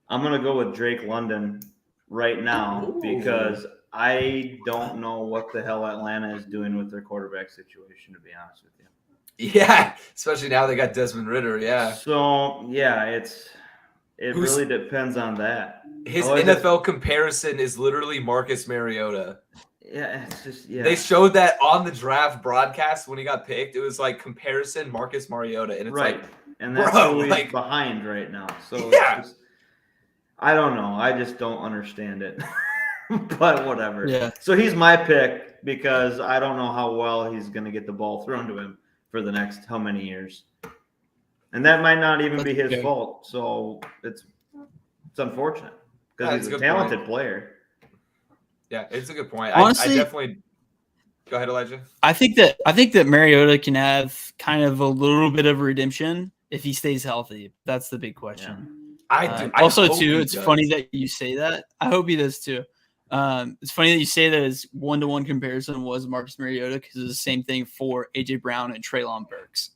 Speaker 2: I'm gonna go with Drake London right now because I don't know what the hell Atlanta is doing with their quarterback situation, to be honest with you.
Speaker 1: Yeah, especially now they got Desmond Ridder. Yeah.
Speaker 2: So yeah, it really depends on that.
Speaker 1: His NFL comparison is literally Marcus Mariota.
Speaker 2: Yeah, it's just
Speaker 1: They showed that on the draft broadcast when he got picked. It was like comparison Marcus Mariota, and it's
Speaker 2: right.
Speaker 1: Like,
Speaker 2: and that's who he's behind right now. So yeah, I don't know. I just don't understand it. But whatever.
Speaker 3: Yeah.
Speaker 2: So he's my pick because I don't know how well he's going to get the ball thrown to him for the next how many years, and that might not even be his fault. So it's unfortunate because he's a talented player.
Speaker 1: Yeah, it's a good point.
Speaker 3: Honestly,
Speaker 1: I definitely go ahead, Elijah.
Speaker 3: I think that Mariota can have kind of a little bit of redemption if he stays healthy. That's the big question.
Speaker 1: Yeah.
Speaker 3: It's funny that you say that. I hope he does too. It's funny that you say that his 1-to-1 comparison was Marcus Mariota because it's the same thing for AJ Brown and Treylon Burks.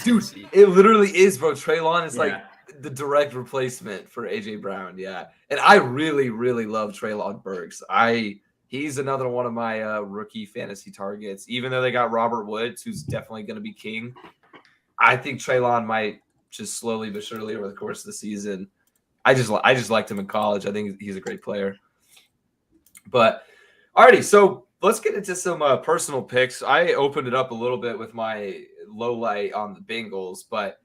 Speaker 1: Dude, it literally is, bro. Treylon is like the direct replacement for AJ Brown. Yeah. And I really, really love Treylon Burks. He's another one of my rookie fantasy targets. Even though they got Robert Woods, who's definitely going to be king, I think Treylon might just slowly but surely over the course of the season. I just liked him in college. I think he's a great player. But alrighty, so let's get into some personal picks. I opened it up a little bit with my low light on the Bengals, but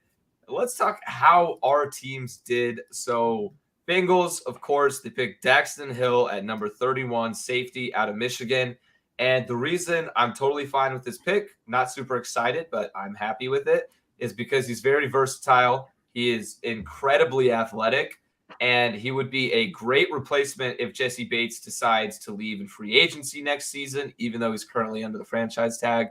Speaker 1: let's talk how our teams did. So Bengals, of course, they picked Daxton Hill at number 31, safety out of Michigan. And the reason I'm totally fine with this pick, not super excited, but I'm happy with it, is because he's very versatile. He is incredibly athletic, and he would be a great replacement if Jesse Bates decides to leave in free agency next season, even though he's currently under the franchise tag.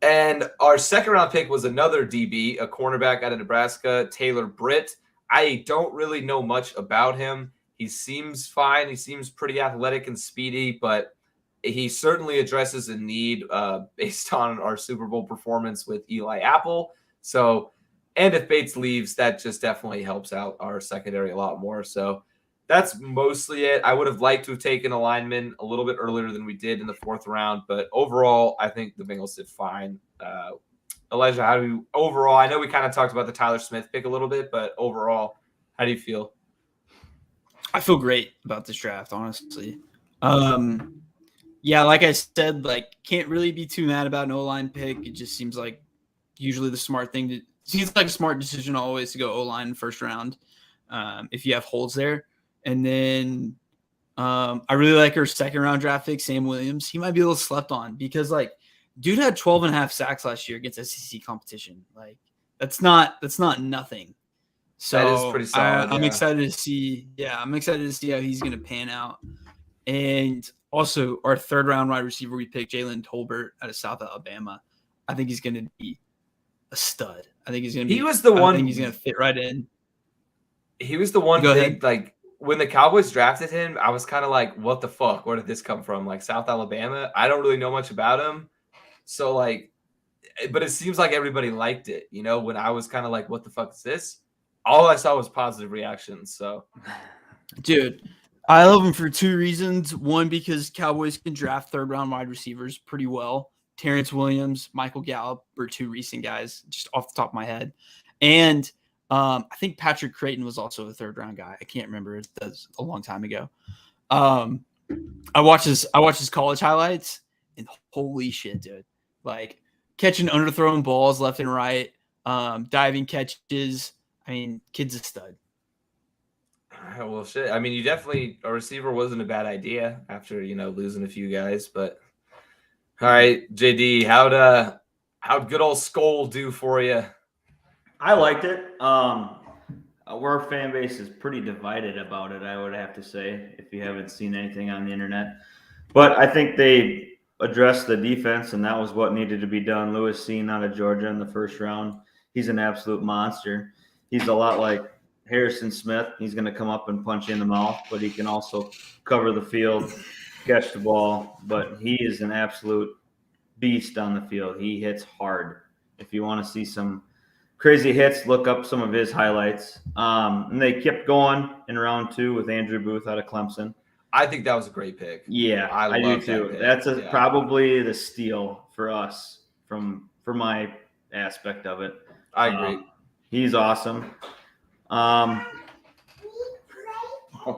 Speaker 1: And our second round pick was another DB, a cornerback out of Nebraska, Taylor Britt. I don't really know much about him. He seems fine. He seems pretty athletic and speedy, but he certainly addresses a need based on our Super Bowl performance with Eli Apple. So, and if Bates leaves, that just definitely helps out our secondary a lot more. So that's mostly it. I would have liked to have taken a lineman a little bit earlier than we did in the 4th round, but overall, I think the Bengals did fine. Elijah, how do you overall? I know we kind of talked about the Tyler Smith pick a little bit, but overall, how do you feel?
Speaker 3: I feel great about this draft, honestly. Yeah, like I said, like can't really be too mad about an O-line pick. It just seems like usually the smart thing to seems like a smart decision always to go O-line first round if you have holes there. And then I really like our second round draft pick, Sam Williams. He might be a little slept on because like dude had 12.5 sacks last year against SEC competition. Like that's not nothing. So
Speaker 1: that is pretty solid.
Speaker 3: I'm excited to see. Yeah, I'm excited to see how he's going to pan out. And also our 3rd round wide receiver, we picked Jalen Tolbert out of South Alabama. I think he's going to be a stud. I think he's going to be.
Speaker 1: He was the one.
Speaker 3: I think he's going to fit right in.
Speaker 1: He was the one thing, like when the Cowboys drafted him, I was kind of like, what the fuck? Where did this come from? Like South Alabama? I don't really know much about him. So like, but it seems like everybody liked it. You know, when I was kind of like, what the fuck is this? All I saw was positive reactions. So,
Speaker 3: dude, I love him for 2 reasons. One, because Cowboys can draft 3rd round wide receivers pretty well. Terrence Williams, Michael Gallup are 2 recent guys, just off the top of my head. And I think Patrick Creighton was also a 3rd round guy. I can't remember. It was a long time ago. I watched his college highlights, and holy shit, dude! Like catching underthrown balls left and right, diving catches. I mean, kid's a stud.
Speaker 1: Well, shit. I mean, you definitely a receiver wasn't a bad idea after losing a few guys, but. All right, JD, how'd good old Skol do for you?
Speaker 2: I liked it. Our fan base is pretty divided about it, I would have to say, if you haven't seen anything on the internet. But I think they addressed the defense, and that was what needed to be done. Lewis Cine out of Georgia in the 1st round. He's an absolute monster. He's a lot like Harrison Smith. He's going to come up and punch you in the mouth, but he can also cover the field, catch the ball. But he is an absolute beast on the field. He hits hard. If you want to see some crazy hits, look up some of his highlights. And they kept going in round 2 with Andrew Booth out of Clemson.
Speaker 1: I think that was a great pick.
Speaker 2: Yeah, I do too. That's probably the steal for us for my aspect of it.
Speaker 1: I agree.
Speaker 2: He's awesome. Oh,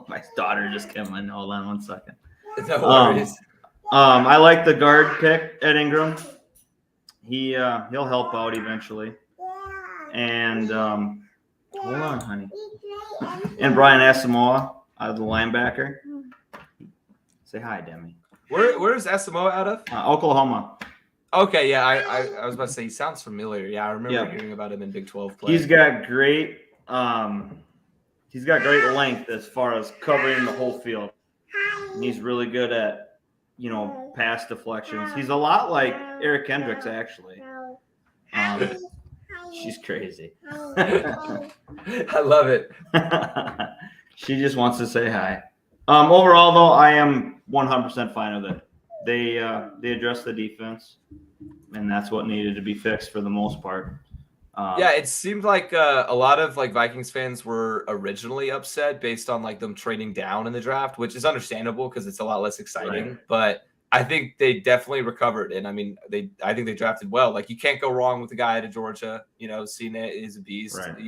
Speaker 2: my daughter just came in. Hold on 1 second.
Speaker 1: No worries.
Speaker 2: I like the guard pick at Ingram. He'll help out eventually. And hold on, honey. And Brian Asamoah out of the linebacker. Say hi, Demi.
Speaker 1: Where's Asamoah out of?
Speaker 2: Oklahoma.
Speaker 1: Okay, yeah, I was about to say he sounds familiar. Yeah, I remember hearing about him in Big 12 play.
Speaker 2: He's got great length as far as covering the whole field. And he's really good at, pass deflections. He's a lot like Eric Kendricks, actually. She's crazy.
Speaker 1: I love it.
Speaker 2: She just wants to say hi. Overall, though, I am 100% fine with it. They addressed the defense, and that's what needed to be fixed for the most part.
Speaker 1: Yeah, it seemed like a lot of like Vikings fans were originally upset based on like them trading down in the draft, which is understandable because it's a lot less exciting.
Speaker 2: Right.
Speaker 1: But I think they definitely recovered, and I mean, I think they drafted well. Like you can't go wrong with the guy out of Georgia. Cena is a beast.
Speaker 2: Right.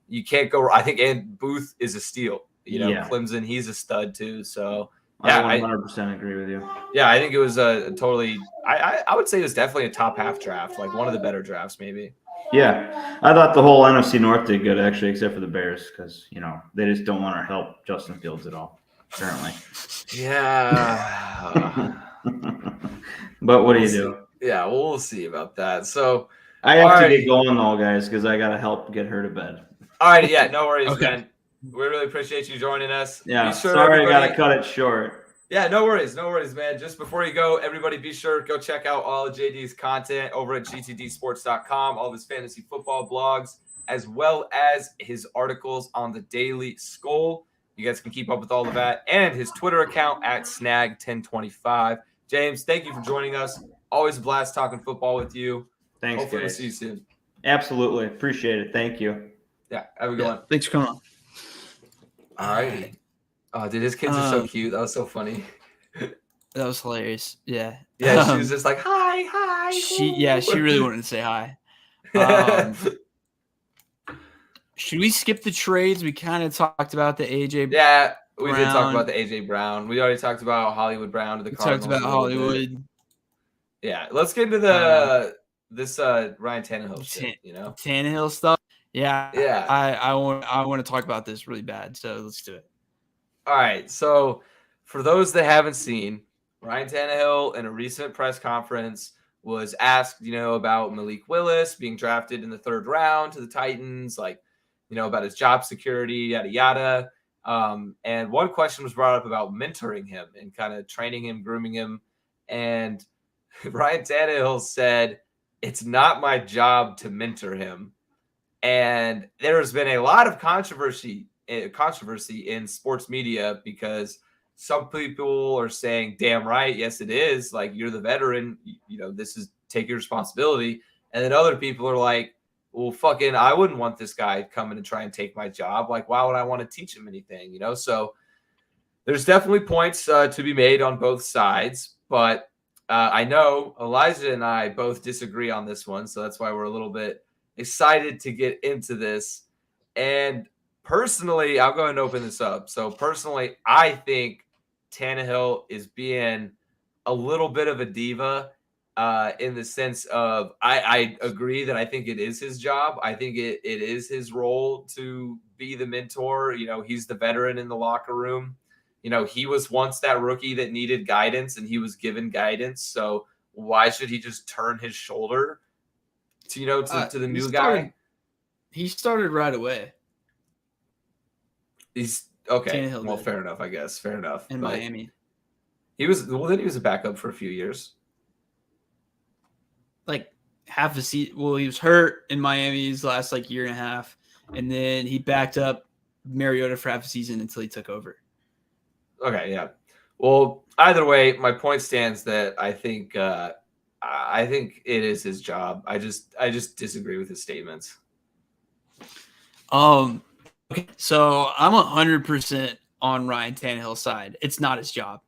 Speaker 1: You can't go. I think and Booth is a steal.
Speaker 2: Yeah.
Speaker 1: Clemson, he's a stud too. So
Speaker 2: yeah, I 100% agree with you.
Speaker 1: Yeah, I think it was a totally. I would say it was definitely a top half draft, like one of the better drafts, maybe.
Speaker 2: Yeah, I thought the whole NFC North did good actually, except for the Bears, because they just don't want to help Justin Fields at all, apparently.
Speaker 1: Yeah.
Speaker 2: But what do you do?
Speaker 1: Yeah, we'll see about that. So
Speaker 2: I have to get going though, guys, because I gotta help get her to bed.
Speaker 1: All right, yeah, no worries,
Speaker 3: Okay.
Speaker 1: man. We really appreciate you joining us.
Speaker 2: Yeah,
Speaker 1: Be sure
Speaker 2: sorry I gotta cut it short.
Speaker 1: Yeah, no worries, man. Just before you go, everybody be sure to go check out all of JD's content over at gtdsports.com, all of his fantasy football blogs, as well as his articles on the Daily Skull. You guys can keep up with all of that, and his Twitter account at snag1025. James, thank you for joining us. Always a blast talking football with you.
Speaker 2: Thanks,
Speaker 1: Hopefully
Speaker 2: guys.
Speaker 1: we'll see you soon.
Speaker 2: Absolutely. Appreciate it. Thank you.
Speaker 1: Yeah, have a good one.
Speaker 3: Thanks for coming on.
Speaker 1: All right. Oh, dude, his kids are so cute. That was so funny.
Speaker 3: That was hilarious. Yeah.
Speaker 1: Yeah, she was just like, hi.
Speaker 3: She really wanted to say hi. Should we skip the trades? We kind of talked about the AJ.
Speaker 1: Yeah, we did talk
Speaker 3: Brown.
Speaker 1: about the AJ Brown. We already talked about Hollywood Brown to the
Speaker 3: We
Speaker 1: Cardinals.
Speaker 3: talked about
Speaker 1: a little bit.
Speaker 3: Hollywood.
Speaker 1: Yeah, let's get into this Ryan Tannehill shit.
Speaker 3: Tannehill stuff. Yeah.
Speaker 1: Yeah.
Speaker 3: I want to talk about this really bad. So let's do it.
Speaker 1: All right. So for those that haven't seen, Ryan Tannehill in a recent press conference was asked, about Malik Willis being drafted in the 3rd round to the Titans, about his job security, yada, yada. And one question was brought up about mentoring him and kind of training him, grooming him. And Ryan Tannehill said, it's not my job to mentor him. And there's been a lot of controversy in sports media because some people are saying, damn right, yes, it is. Like, you're the veteran, this is take your responsibility. And then other people are like, well, fucking, I wouldn't want this guy coming and try and take my job. Like, why would I want to teach him anything? So there's definitely points to be made on both sides. But I know Elijah and I both disagree on this one. So that's why we're a little bit excited to get into this. And personally, I'll go ahead and open this up. So personally, I think Tannehill is being a little bit of a diva in the sense of I agree that I think it is his job. I think it is his role to be the mentor. He's the veteran in the locker room. He was once that rookie that needed guidance and he was given guidance. So why should he just turn his shoulder to the new guy?
Speaker 3: He started right away.
Speaker 1: He's okay.
Speaker 3: Tannehill
Speaker 1: Well,
Speaker 3: did.
Speaker 1: fair enough, I guess. Fair enough.
Speaker 3: In
Speaker 1: But
Speaker 3: Miami.
Speaker 1: he was a backup for a few years.
Speaker 3: Like half a season. Well, he was hurt in Miami's last year and a half. and then he backed up Mariota for half a season until he took over.
Speaker 1: Okay, yeah. Well, either way, my point stands that I think it is his job. I just disagree with his statements.
Speaker 3: Okay, so I'm 100% on Ryan Tannehill's side. It's not his job.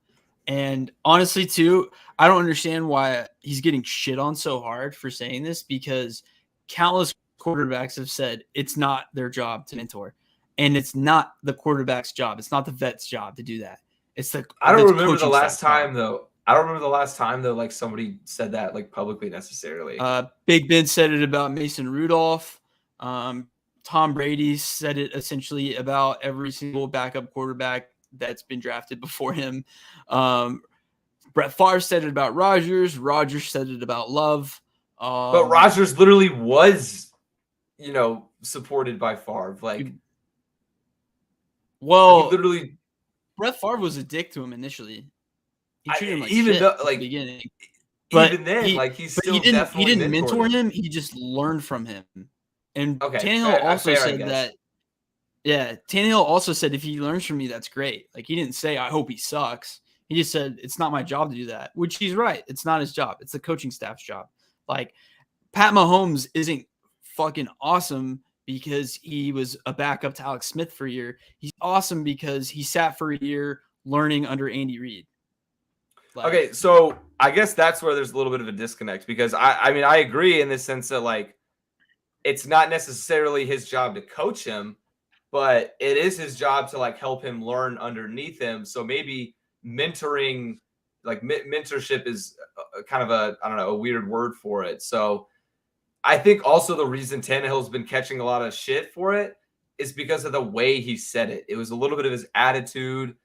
Speaker 3: And honestly, too, I don't understand why he's getting shit on so hard for saying this, because countless quarterbacks have said it's not their job to mentor. And it's not the quarterback's job. It's not the vet's job to do that. It's the
Speaker 1: I don't remember the
Speaker 3: coaching
Speaker 1: last
Speaker 3: staff's
Speaker 1: time
Speaker 3: job.
Speaker 1: though. I don't remember the last time though, like somebody said that like publicly necessarily.
Speaker 3: Big Ben said it about Mason Rudolph. Tom Brady said it essentially about every single backup quarterback that's been drafted before him. Brett Favre said it about Rodgers. Rodgers said it about Love.
Speaker 1: But Rodgers literally was, supported by Favre. Like,
Speaker 3: well,
Speaker 1: he literally.
Speaker 3: Brett Favre was a dick to him initially. He treated him like
Speaker 1: even
Speaker 3: shit
Speaker 1: though,
Speaker 3: at
Speaker 1: like,
Speaker 3: the beginning. But
Speaker 1: even then, he's still
Speaker 3: he didn't
Speaker 1: definitely
Speaker 3: mentor him. He just learned from him. And
Speaker 1: Okay,
Speaker 3: Tannehill also
Speaker 1: fair,
Speaker 3: said that. Yeah, Tannehill also said if he learns from me, that's great. Like, he didn't say I hope he sucks. He just said it's not my job to do that, which he's right. It's not his job. It's the coaching staff's job. Like, Pat Mahomes isn't fucking awesome because he was a backup to Alex Smith for a year. He's awesome because he sat for a year learning under Andy Reid.
Speaker 1: Like, okay, so I guess that's where there's a little bit of a disconnect, because I mean, I agree in the sense that, like, it's not necessarily his job to coach him, but it is his job to, like, help him learn underneath him. So maybe mentoring, like, mentorship is kind of a weird word for it. So I think also the reason Tannehill's been catching a lot of shit for it is because of the way he said it. It was a little bit of his attitude,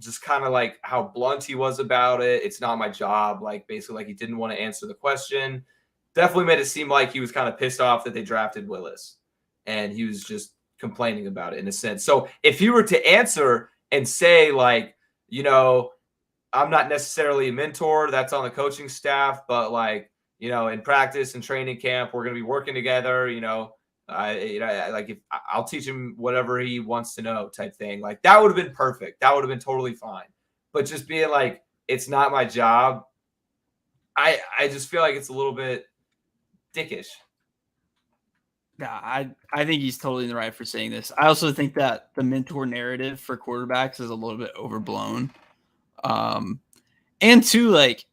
Speaker 1: just kind of like how blunt he was about it. It's not my job. Like, basically, like, he didn't want to answer the question. Definitely made it seem like he was kind of pissed off that they drafted Willis, and he was just complaining about it in a sense. So if he were to answer and say, like, I'm not necessarily a mentor, that's on the coaching staff, but, like, in practice and training camp, we're going to be working together, like, if I'll teach him whatever he wants to know type thing. Like, that would have been perfect. That would have been totally fine. But just being like, it's not my job, I just feel like it's a little bit dickish.
Speaker 3: Yeah, I think he's totally in the right for saying this. I also think that the mentor narrative for quarterbacks is a little bit overblown. And two, like,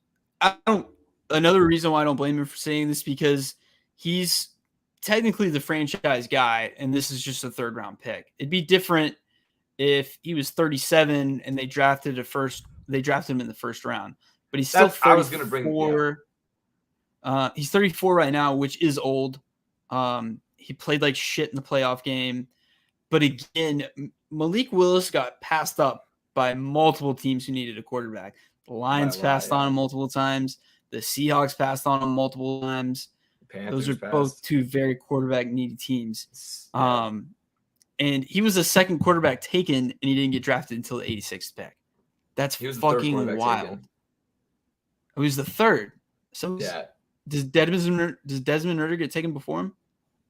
Speaker 3: another reason why I don't blame him for saying this, because he's technically the franchise guy, and this is just a third round pick. It'd be different if he was 37 and they drafted him in the first round, but he's still 34.
Speaker 1: I was going to bring.
Speaker 3: He's 34 right now, which is old. He played like shit in the playoff game, but again, Malik Willis got passed up by multiple teams who needed a quarterback. The Lions passed on him multiple times. The Seahawks passed on him multiple times. Those are both two very quarterback needy teams. Yeah. And he was the second quarterback taken, and he didn't get drafted until the 86th pick. That's fucking wild. Taken. He was the third. So
Speaker 1: yeah.
Speaker 3: Does Desmond Ridder get taken before him?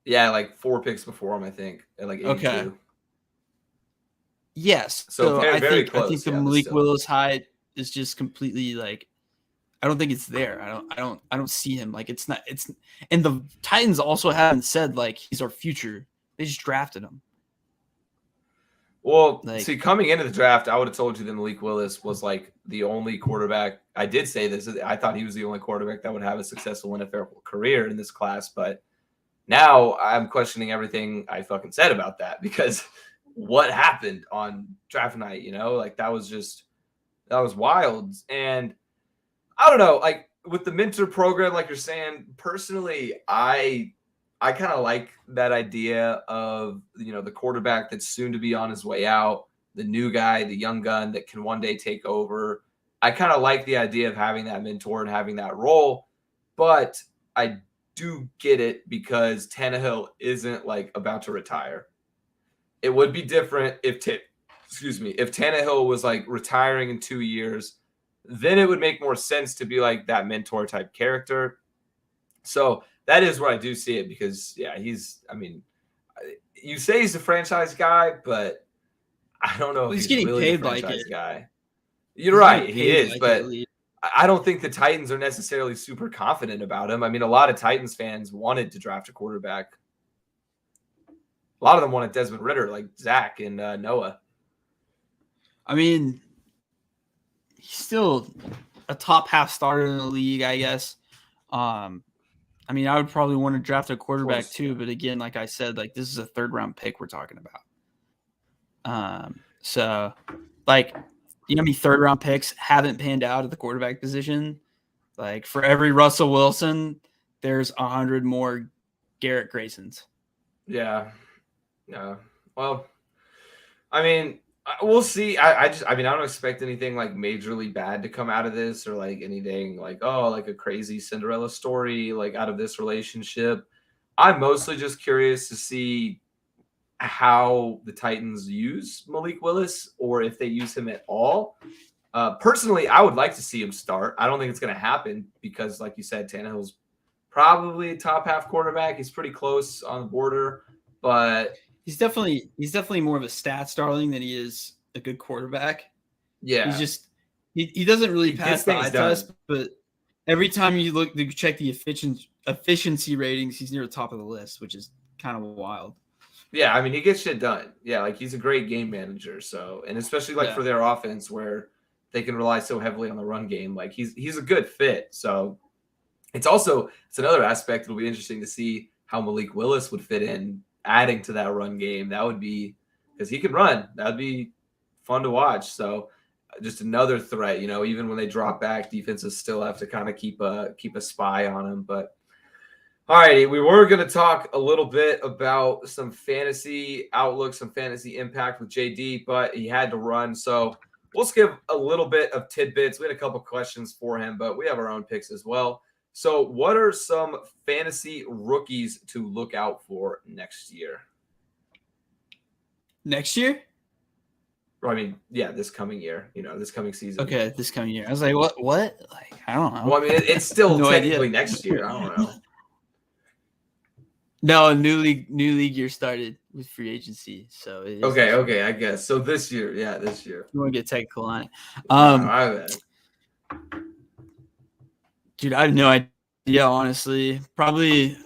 Speaker 1: Yeah, like 4 picks before him, I think. At like 82.
Speaker 3: Okay. Yes.
Speaker 1: So very close.
Speaker 3: I think the Malik Willis height is just completely, like, I don't think it's there. I don't see him. Like, it's not. And the Titans also haven't said, like, he's our future. They just drafted him.
Speaker 1: Well, see, coming into the draft, I would have told you that Malik Willis was, like, the only quarterback. I did say this. I thought he was the only quarterback that would have a successful NFL career in this class. But now I'm questioning everything I fucking said about that, because what happened on draft night, like, that was wild. And I don't know, like, with the mentor program, like you're saying, personally, I kind of like that idea of, the quarterback that's soon to be on his way out, the new guy, the young gun that can one day take over. I kind of like the idea of having that mentor and having that role, but I do get it because Tannehill isn't, like, about to retire. It would be different if Tannehill was, like, retiring in 2 years. Then it would make more sense to be like that mentor type character. So that is where I do see it, because, yeah, you say he's a franchise guy, but I don't know if
Speaker 3: he's
Speaker 1: he's
Speaker 3: getting
Speaker 1: really a
Speaker 3: paid like
Speaker 1: franchise
Speaker 3: it.
Speaker 1: guy. You're right, he
Speaker 3: Paid
Speaker 1: is,
Speaker 3: like
Speaker 1: but
Speaker 3: it, Lee.
Speaker 1: I don't think the Titans are necessarily super confident about him. I mean, a lot of Titans fans wanted to draft a quarterback. A lot of them wanted Desmond Ridder, like Zach and Noah.
Speaker 3: I mean, he's still a top half starter in the league, I guess. I mean, I would probably want to draft a quarterback too, but again, like I said, like this is a 3rd round pick we're talking about. So like, you know how many 3rd round picks haven't panned out at the quarterback position? Like for every Russell Wilson, there's 100 more Garrett Graysons.
Speaker 1: Yeah. Well, I mean, we'll see. I mean, I don't expect anything like majorly bad to come out of this, or like anything like, like a crazy Cinderella story like out of this relationship. I'm mostly just curious to see how the Titans use Malik Willis, or if they use him at all. Personally, I would like to see him start. I don't think it's going to happen because, like you said, Tannehill's probably a top half quarterback. He's pretty close on the border, but
Speaker 3: he's definitely more of a stats darling than he is a good quarterback.
Speaker 1: Yeah,
Speaker 3: he's just he doesn't really pass the eye test, but every time you check the efficiency ratings, he's near the top of the list, which is kind of wild.
Speaker 1: Yeah, I mean, he gets shit done. Yeah, like he's a great game manager. So, and especially like for their offense where they can rely so heavily on the run game, like he's a good fit. So it's another aspect. It'll be interesting to see how Malik Willis would fit in, adding to that run game. That would be because he can run. That'd be fun to watch. So just another threat. Even when they drop back, defenses still have to kind of keep a spy on him. But all righty, we were going to talk a little bit about some fantasy outlook, some fantasy impact with JD, but he had to run. So we'll skip a little bit of tidbits. We had a couple questions for him, but we have our own picks as well. So what are some fantasy rookies to look out for next year?
Speaker 3: Next year?
Speaker 1: I mean, yeah, this coming year, this coming season.
Speaker 3: Okay, this coming year. I was like, what? Like, I don't know.
Speaker 1: Well, I mean, it's still
Speaker 3: no
Speaker 1: technically
Speaker 3: idea.
Speaker 1: next year. I don't know.
Speaker 3: No, new league year started with free agency. So
Speaker 1: okay, I guess. So this year.
Speaker 3: You want to get technical on
Speaker 1: it.
Speaker 3: Dude, I have no idea, honestly. Probably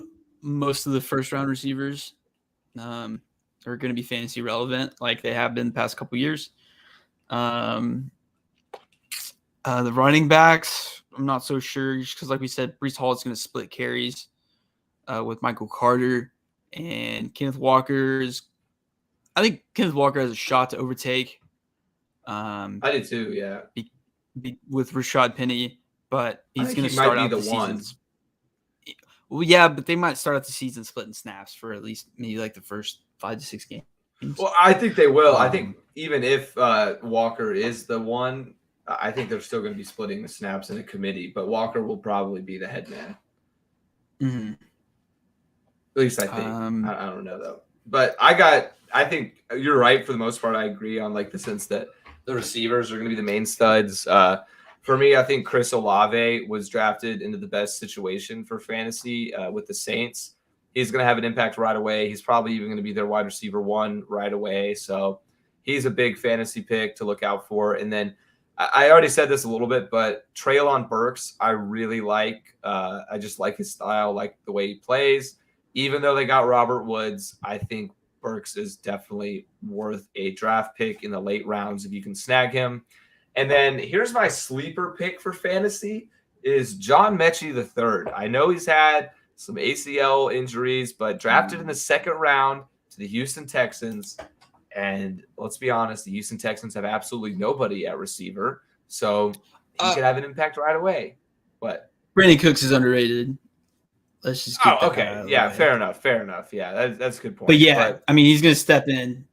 Speaker 3: most of the 1st round receivers are going to be fantasy relevant like they have been the past couple years. The running backs, I'm not so sure because like we said, Breece Hall is going to split carries with Michael Carter, and Kenneth Walker I think Kenneth Walker has a shot to overtake.
Speaker 1: I did too, yeah.
Speaker 3: With Rashad Penny, but he's going to start out the season. Well, yeah, but they might start out the season splitting snaps for at least maybe like the first 5 to 6 games.
Speaker 1: Well, I think they will. I think even if Walker is the one, I think they're still going to be splitting the snaps in a committee, but Walker will probably be the head man.
Speaker 3: Mm-hmm.
Speaker 1: At least I think. I don't know though. But I think you're right for the most part. I agree on like the sense that the receivers are going to be the main studs. For me, I think Chris Olave was drafted into the best situation for fantasy with the Saints. He's going to have an impact right away. He's probably even going to be their wide receiver 1 right away. So he's a big fantasy pick to look out for. And then I already said this a little bit, but Treylon Burks, I really like. I just like his style, like the way he plays. Even though they got Robert Woods, I think Burks is definitely worth a draft pick in the late rounds if you can snag him. And then here's my sleeper pick for fantasy is John Mechie III. I know he's had some ACL injuries, but drafted in the 2nd round to the Houston Texans. And let's be honest, the Houston Texans have absolutely nobody at receiver. So he could have an impact right away. But
Speaker 3: Brandon Cooks is underrated. Let's just get
Speaker 1: okay. Yeah, fair enough. Yeah, that's a good point.
Speaker 3: But yeah, I mean, he's going to step in,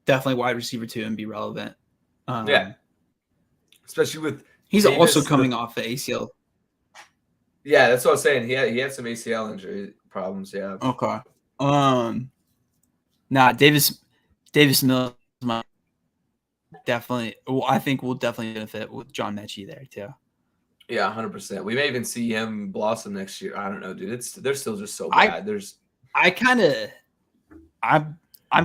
Speaker 3: definitely wide receiver 2 and be relevant.
Speaker 1: Yeah. Especially with
Speaker 3: he's Davis, also coming off the ACL.
Speaker 1: Yeah, that's what I was saying. He had some ACL injury problems. Yeah.
Speaker 3: Okay. Davis Mills definitely. Well, I think will definitely benefit with John Mechie there too.
Speaker 1: Yeah, 100%. We may even see him blossom next year. I don't know, dude. They're still just so bad.
Speaker 3: I'm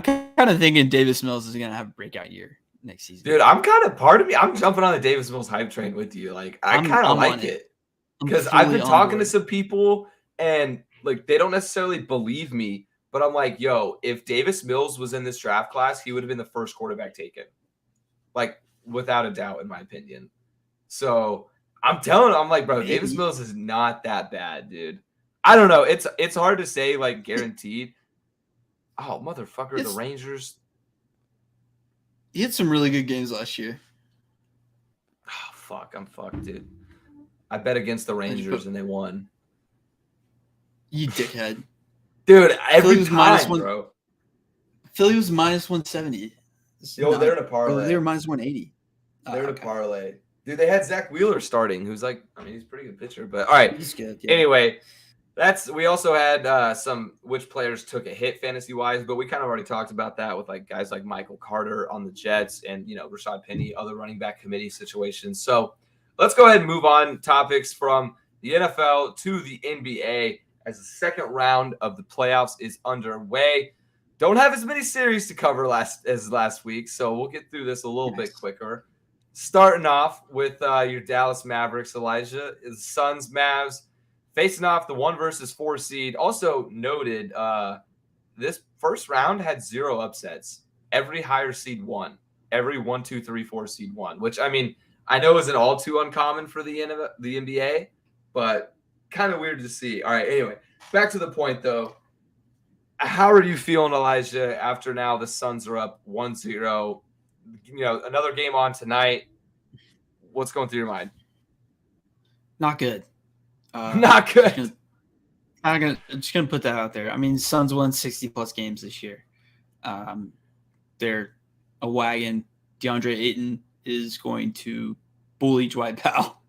Speaker 3: kind of thinking Davis Mills is gonna have a breakout year next season.
Speaker 1: Dude, I'm jumping on the Davis Mills hype train with you. Like, I kind of like it because I've been talking to some people and like they don't necessarily believe me, but I'm like, yo, if Davis Mills was in this draft class, he would have been the first quarterback taken, like without a doubt, in my opinion. So I'm telling, I'm like, bro, Davis Mills is not that bad, dude. I don't know. It's hard to say like guaranteed. Oh, motherfucker, the Rangers.
Speaker 3: He had some really good games last year.
Speaker 1: Oh, fuck. I'm fucked, dude. I bet against the Rangers and they won.
Speaker 3: You dickhead.
Speaker 1: Dude, every time, bro.
Speaker 3: Philly was minus 170.
Speaker 1: Yo, they're in a parlay.
Speaker 3: They were minus 180.
Speaker 1: They're in a parlay. Dude, they had Zach Wheeler starting, who's like, I mean, he's a pretty good pitcher. But all right.
Speaker 3: He's good. Yeah.
Speaker 1: Anyway, we also had some which players took a hit fantasy wise, but we kind of already talked about that with like guys like Michael Carter on the Jets and Rashad Penny, other running back committee situations. So let's go ahead and move on topics from the NFL to the NBA as the second round of the playoffs is underway. Don't have as many series to cover as last week, so we'll get through this a little bit quicker. Starting off with your Dallas Mavericks, Elijah, is Suns Mavs. Facing off the 1 versus 4 seed. Also noted, this first round had 0 upsets. Every higher seed won. Every 1, 2, 3, 4 seed won. Which, I mean, I know isn't all too uncommon for the NBA, but kind of weird to see. All right, anyway, back to the point, though. How are you feeling, Elijah, after now the Suns are up 1-0? Another game on tonight. What's going through your mind?
Speaker 3: Not good.
Speaker 1: Not good.
Speaker 3: I'm just gonna put that out there. I mean, Suns won 60+ games this year. They're a wagon. DeAndre Ayton is going to bully Dwight Powell.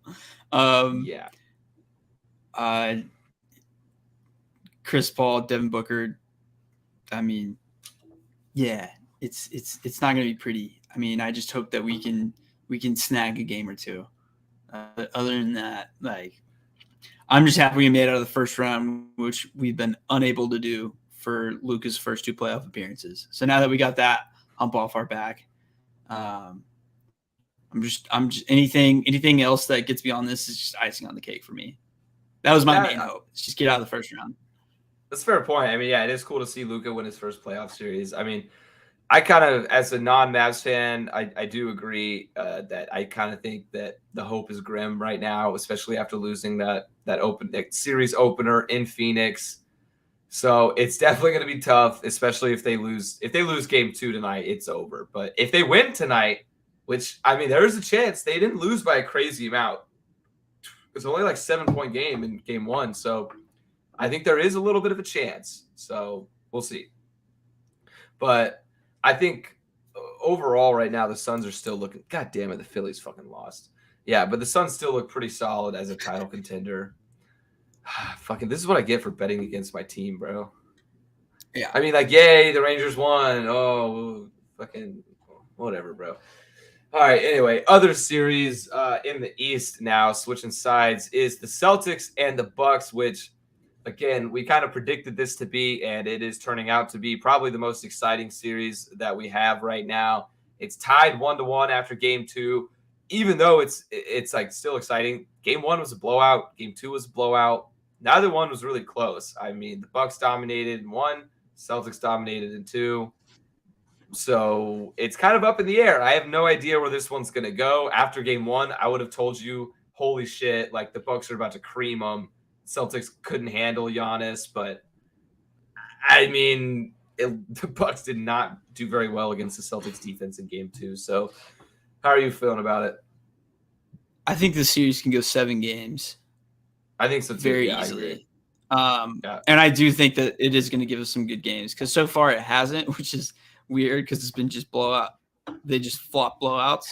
Speaker 3: Chris Paul, Devin Booker. I mean, yeah, it's not gonna be pretty. I mean, I just hope that we can snag a game or two. Other than that, like, I'm just happy we made it out of the first round, which we've been unable to do for Luka's first 2 playoff appearances. So now that we got that hump off our back, I'm just anything else that gets beyond this is just icing on the cake for me. That was my main hope. Let's just get out of the first round.
Speaker 1: That's a fair point. I mean, yeah, it is cool to see Luka win his first playoff series. I mean, I kind of, as a non-Mavs fan, I do agree that I kind of think that the hope is grim right now, especially after losing that series opener in Phoenix. So it's definitely going to be tough, especially if they lose. If they lose game 2 tonight, it's over. But if they win tonight, which, I mean, there is a chance they didn't lose by a crazy amount. It's only like 7-point game in game 1. So I think there is a little bit of a chance. So we'll see. But I think overall right now the Suns are still looking – God damn it, the Phillies fucking lost. Yeah, but the Suns still look pretty solid as a title contender. Fucking, this is what I get for betting against my team, bro.
Speaker 3: Yeah.
Speaker 1: I mean, like, yay, the Rangers won. Oh, fucking whatever, bro. All right, anyway, other series in the East now, switching sides, is the Celtics and the Bucks, which, again, we kind of predicted this to be, and it is turning out to be probably the most exciting series that we have right now. It's tied 1-1 after game 2, even though it's like still exciting. Game 1 was a blowout. Game 2 was a blowout. Neither one was really close. I mean, the Bucks dominated in 1, Celtics dominated in 2. So it's kind of up in the air. I have no idea where this one's going to go. After game 1, I would have told you, holy shit, like the Bucks are about to cream them. Celtics couldn't handle Giannis, but I mean, the Bucks did not do very well against the Celtics defense in game 2. So how are you feeling about it?
Speaker 3: I think the series can go 7 games.
Speaker 1: I think so too.
Speaker 3: Very easily. And I do think that it is going to give us some good games because so far it hasn't, which is weird because it's been just blowout. They just flop blowouts.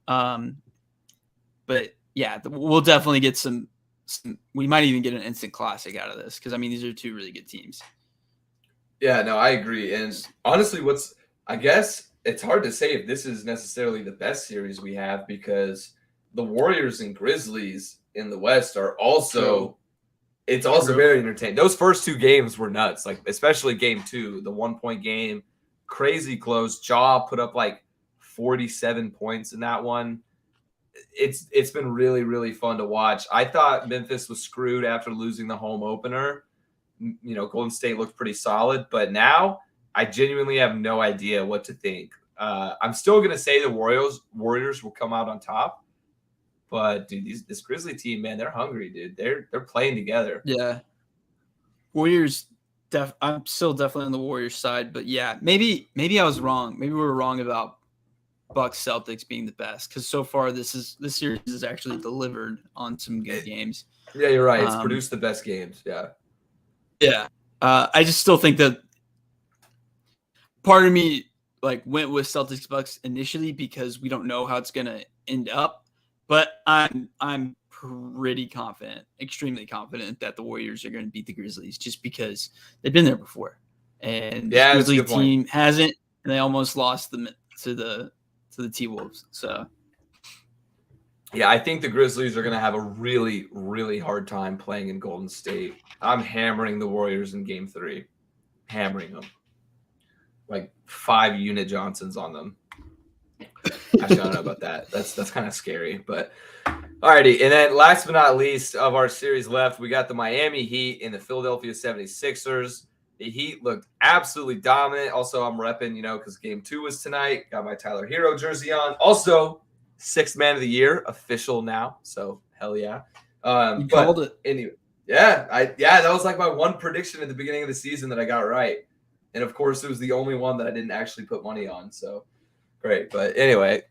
Speaker 3: But yeah, we'll definitely get some. We might even get an instant classic out of this because I mean these are 2 really good teams.
Speaker 1: Yeah, no, I agree. And honestly, I guess it's hard to say if this is necessarily the best series we have because the Warriors and Grizzlies in the West are also It's also
Speaker 3: True.
Speaker 1: very entertaining. Those first two games were nuts, like especially game 2, the 1-point game, crazy close. Ja put up like 47 points in that one. It's been really, really fun to watch. I thought Memphis was screwed after losing the home opener. Golden State looked pretty solid, but now I genuinely have no idea what to think. I'm still gonna say the Warriors will come out on top. But dude, this Grizzly team, man, they're hungry, dude. They're playing together.
Speaker 3: Yeah. Warriors. I'm still definitely on the Warriors side, but yeah, maybe I was wrong. Maybe we were wrong about Bucks Celtics being the best because so far this series has actually delivered on some good games.
Speaker 1: Yeah, you're right. It's produced the best games. Yeah.
Speaker 3: Yeah. I just still think that part of me went with Celtics Bucks initially because we don't know how it's gonna end up. But I'm pretty confident, extremely confident that the Warriors are going to beat the Grizzlies just because they've been there before, and the Grizzlies team hasn't, and they almost lost them to the T-Wolves. So,
Speaker 1: yeah, I think the Grizzlies are going to have a really, really hard time playing in Golden State. I'm hammering the Warriors in Game 3, hammering them like 5 unit Johnsons on them. Actually, I don't know about that. That's kind of scary, but alrighty. And then last but not least of our series left, we got the Miami Heat and the Philadelphia 76ers. The Heat looked absolutely dominant. Also, I'm repping, because Game 2 was tonight. Got my Tyler Hero jersey on. Also, 6th man of the year, official now. So hell yeah.
Speaker 3: You called it.
Speaker 1: Anyway, that was like my one prediction at the beginning of the season that I got right. And of course, it was the only one that I didn't actually put money on. So great. But anyway,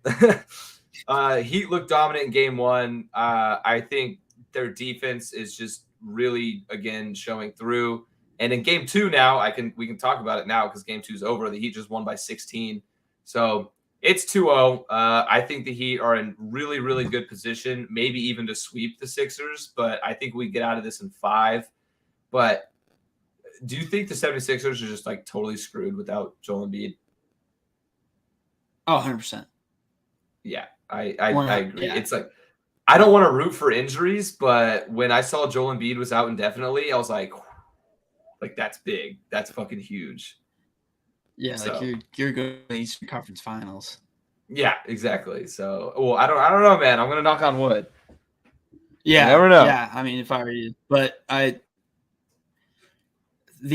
Speaker 1: Heat looked dominant in Game 1. I think their defense is just really, again, showing through. And in Game 2 now, we can talk about it now because Game 2 is over. The Heat just won by 16. So it's 2-0. I think the Heat are in really, really good position, maybe even to sweep the Sixers. But I think we get out of this in 5. But do you think the 76ers are just like totally screwed without Joel Embiid?
Speaker 3: Oh, 100%.
Speaker 1: Yeah, I agree.
Speaker 3: Yeah.
Speaker 1: It's like I don't want to root for injuries, but when I saw Joel Embiid was out indefinitely, I was like that's big. That's fucking huge.
Speaker 4: Yeah,
Speaker 1: So,
Speaker 4: you're going to the Eastern Conference Finals.
Speaker 1: Yeah, exactly. So, well, I don't know, man. I'm gonna knock on wood.
Speaker 3: Yeah,
Speaker 1: you never know.
Speaker 3: Yeah, I mean, if I were you, but the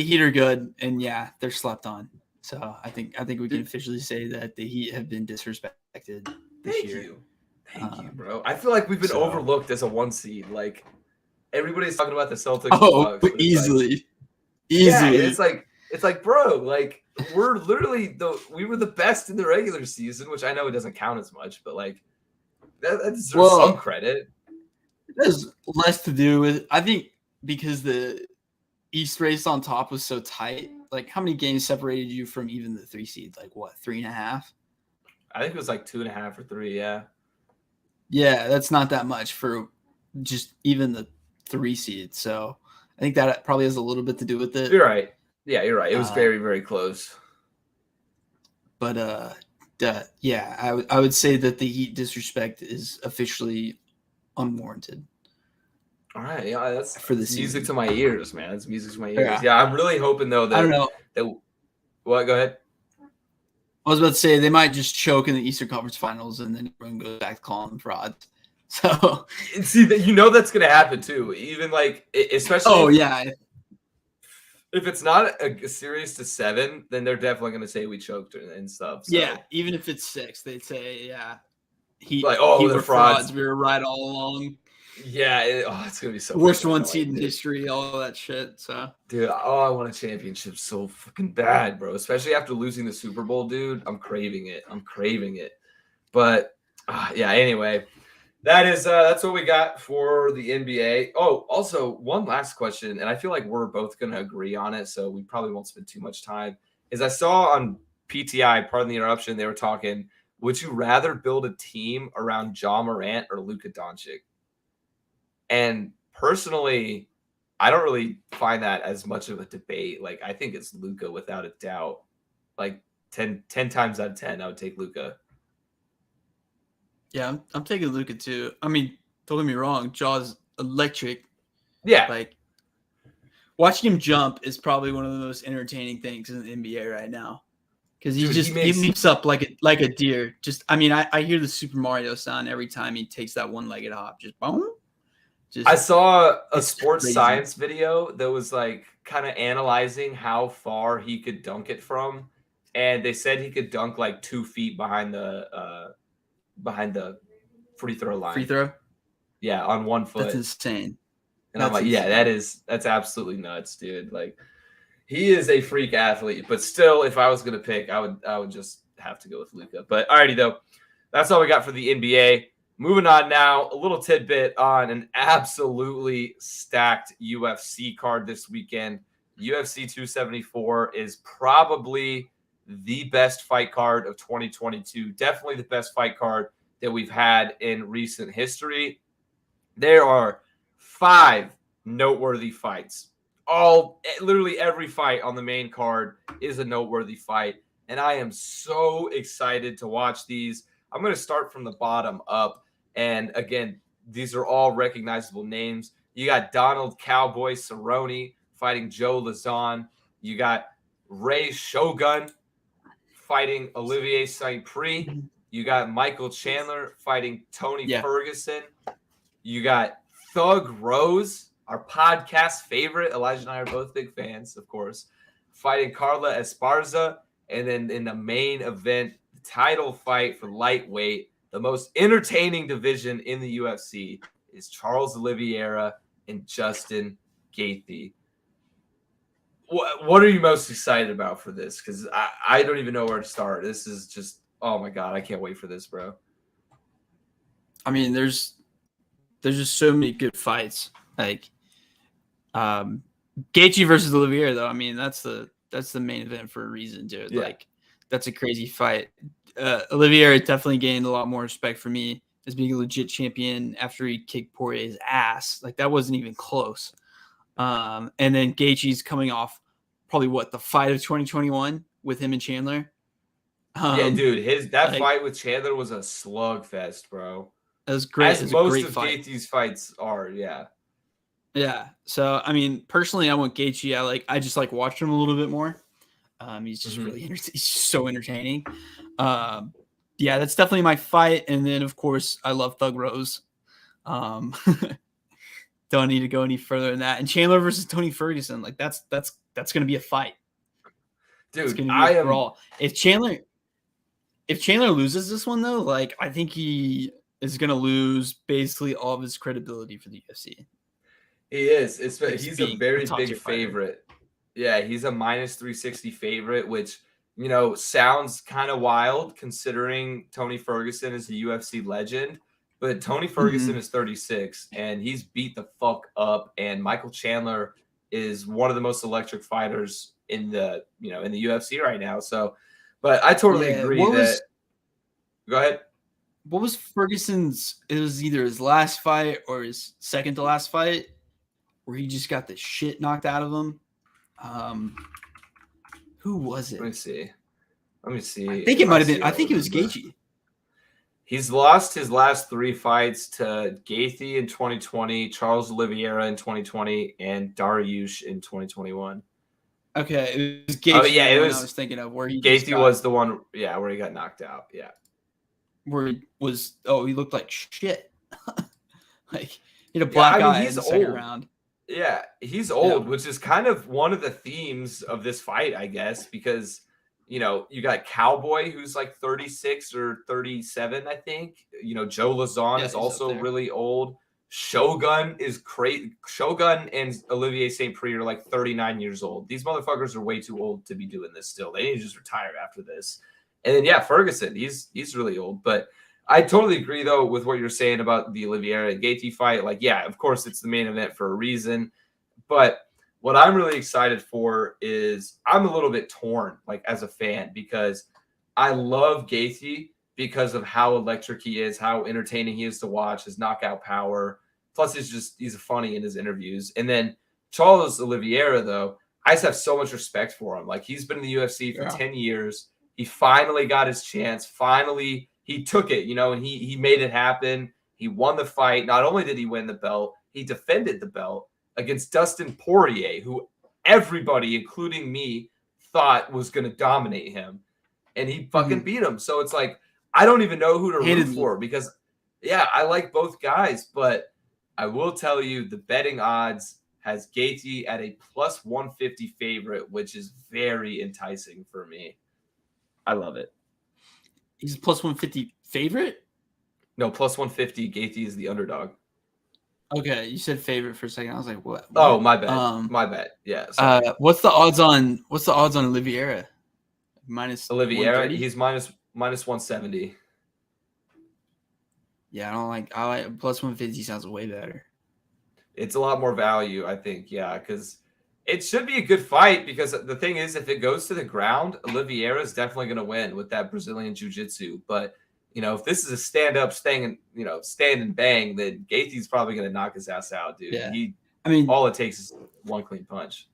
Speaker 3: Heat are good, and yeah, they're slept on. So I think we can officially say that the Heat have been disrespected this year.
Speaker 1: Thank you, bro. I feel like we've been overlooked as a 1 seed. Like everybody's talking about the Celtics.
Speaker 3: Oh, Bucks, easily.
Speaker 1: Yeah, it's like, bro, like we're literally we were the best in the regular season, which I know it doesn't count as much, but like that deserves some credit.
Speaker 3: It has less to do with, I think, because the East race on top was so tight. Like, how many games separated you from even the 3 seeds? Like, what, 3.5?
Speaker 1: I think it was like 2.5 or 3. Yeah.
Speaker 3: Yeah, that's not that much for just even the 3 seed. So I think that probably has a little bit to do with it.
Speaker 1: You're right. Yeah, you're right. It was very, very close.
Speaker 3: But yeah, I would say that the Heat disrespect is officially unwarranted.
Speaker 1: All right, yeah, that's
Speaker 3: for the
Speaker 1: music to my ears, man. It's music to my ears. Yeah, I'm really hoping though that
Speaker 3: I don't know.
Speaker 1: What? Go ahead.
Speaker 3: I was about to say they might just choke in the Eastern Conference Finals, and then everyone goes back to calling them frauds. So
Speaker 1: see that that's gonna happen too. Even like especially.
Speaker 3: Oh yeah.
Speaker 1: If it's not a series to 7, then they're definitely gonna say we choked and stuff. So.
Speaker 3: Yeah, even if it's 6, they'd say he
Speaker 1: they're frauds.
Speaker 3: We were right all along.
Speaker 1: Yeah, it's gonna be so
Speaker 3: worst 1 seed in history, all of that shit. So,
Speaker 1: dude, I want a championship so fucking bad, bro. Especially after losing the Super Bowl, dude. I'm craving it. But yeah. Anyway, that's what we got for the NBA. Oh, also one last question, and I feel like we're both gonna agree on it, so we probably won't spend too much time. Is I saw on PTI, pardon the interruption, they were talking. Would you rather build a team around Ja Morant or Luka Doncic? And personally, I don't really find that as much of a debate. Like, I think it's Luka without a doubt. Like 10 times out of 10, I would take Luka.
Speaker 3: Yeah, I'm taking Luka too. I mean, don't get me wrong, Ja's electric.
Speaker 1: Yeah.
Speaker 3: Like, watching him jump is probably one of the most entertaining things in the NBA right now. Because he
Speaker 1: Dude,
Speaker 3: he leaps up like a deer. Just, I mean, I hear the Super Mario sound every time he takes that one-legged hop. Just boom.
Speaker 1: I saw a
Speaker 3: It's
Speaker 1: sports
Speaker 3: crazy.
Speaker 1: science video that was like kind of analyzing how far he could dunk it from, and they said he could dunk like 2 feet behind the free throw line.
Speaker 3: Free throw.
Speaker 1: Yeah, on 1 foot.
Speaker 3: That's insane.
Speaker 1: And I'm
Speaker 3: That's
Speaker 1: like, yeah, that's absolutely nuts, dude. Like, he is a freak athlete, but still, if I was gonna pick, I would just have to go with Luka. But alrighty though, that's all we got for the NBA. Moving on now, a little tidbit on an absolutely stacked UFC card this weekend. UFC 274 is probably the best fight card of 2022. Definitely the best fight card that we've had in recent history. There are 5 noteworthy fights. Literally every fight on the main card is a noteworthy fight. And I am so excited to watch these. I'm going to start from the bottom up. And again, these are all recognizable names. You got Donald Cowboy Cerrone fighting Joe Lauzon. You got Ray Shogun fighting Olivier St. Prix. You got Michael Chandler fighting Tony Ferguson. You got Thug Rose, our podcast favorite. Elijah and I are both big fans, of course, fighting Carla Esparza. And then in the main event, the title fight for lightweight, the most entertaining division in the UFC, is Charles Oliveira and Justin Gaethje. What are you most excited about for this? Because I don't even know where to start. This is just, oh my God, I can't wait for this, bro.
Speaker 3: I mean, there's just so many good fights. Like Gaethje versus Oliveira, though. I mean, that's the main event for a reason, dude.
Speaker 1: Yeah.
Speaker 3: Like, that's a crazy fight. Oliveira definitely gained a lot more respect for me as being a legit champion after he kicked Poirier's ass. Like, that wasn't even close. And then Gaethje's coming off probably the fight of 2021 with him and Chandler.
Speaker 1: Yeah, dude, that fight with Chandler was a slugfest, bro.
Speaker 3: It was great.
Speaker 1: As most of Gaethje's fights are, yeah.
Speaker 3: Yeah. So, I mean, personally, I want Gaethje. I just like watching him a little bit more. He's just really he's just so entertaining. Yeah, that's definitely my fight. And then, of course, I love Thug Rose. Don't need to go any further than that. And Chandler versus Tony Ferguson, like that's going to be a fight,
Speaker 1: dude.
Speaker 3: It's I am brawl. If Chandler loses this one though, like I think he is going to lose basically all of his credibility for the UFC.
Speaker 1: He is. He's a very big favorite.
Speaker 3: Fighter.
Speaker 1: Yeah, he's a -360 favorite, which sounds kind of wild considering Tony Ferguson is a UFC legend. But Tony Ferguson is 36, and he's beat the fuck up. And Michael Chandler is one of the most electric fighters in the in the UFC right now. So, but I totally agree Go ahead.
Speaker 3: What was Ferguson's? It was either his last fight or his second to last fight, where he just got the shit knocked out of him. Who was it?
Speaker 1: Let me see.
Speaker 3: I think it might have been. I think it was Gaethje.
Speaker 1: He's lost his last 3 fights to Gaethje in 2020, Charles Oliveira in 2020, and Dariush in 2021.
Speaker 3: Okay, it was Gaethje.
Speaker 1: Oh yeah, it was.
Speaker 3: I was thinking of where he
Speaker 1: Gaethje was the one. Yeah, where he got knocked out. Yeah,
Speaker 3: where he was. Oh, he looked like shit. Like he had a black eye in the second round.
Speaker 1: Yeah, he's old, which is kind of one of the themes of this fight, I guess, because. You got Cowboy, who's like 36 or 37, I think. Joe Lauzon is also really old. Shogun is crazy. Shogun and Olivier St. Prix are like 39 years old. These motherfuckers are way too old to be doing this still. They need to just retire after this. And then, yeah, Ferguson, he's really old. But I totally agree, though, with what you're saying about the Oliveira and Gaethje fight. Like, yeah, of course, it's the main event for a reason. But what I'm really excited for is I'm a little bit torn, like as a fan, because I love Gaethje because of how electric he is, how entertaining he is to watch, his knockout power. Plus, he's funny in his interviews. And then Charles Oliveira, though, I just have so much respect for him. Like he's been in the UFC for 10 years. He finally got his chance. Finally, he took it, and he made it happen. He won the fight. Not only did he win the belt, he defended the belt against Dustin Poirier, who everybody, including me, thought was going to dominate him, and he fucking beat him. So it's like I don't even know who to root for because, yeah, I like both guys, but I will tell you the betting odds has Gaethje at a plus 150 favorite, which is very enticing for me. I love it.
Speaker 3: He's a plus 150 favorite?
Speaker 1: No, plus 150. Gaethje is the underdog.
Speaker 3: Okay, you said favorite for a second. I was like, what?
Speaker 1: Oh, my bad. My bad. Yeah.
Speaker 3: What's the odds on Oliveira? Minus
Speaker 1: Oliveira,
Speaker 3: 130?
Speaker 1: he's minus 170.
Speaker 3: Yeah, I like plus 150 sounds way better.
Speaker 1: It's a lot more value, I think. Yeah, because it should be a good fight because the thing is, if it goes to the ground, Oliveira is definitely going to win with that Brazilian jiu-jitsu. But, if this is a stand-up, stand and bang, then Gaethje's probably going to knock his ass out, dude.
Speaker 3: Yeah.
Speaker 1: All it takes is one clean punch.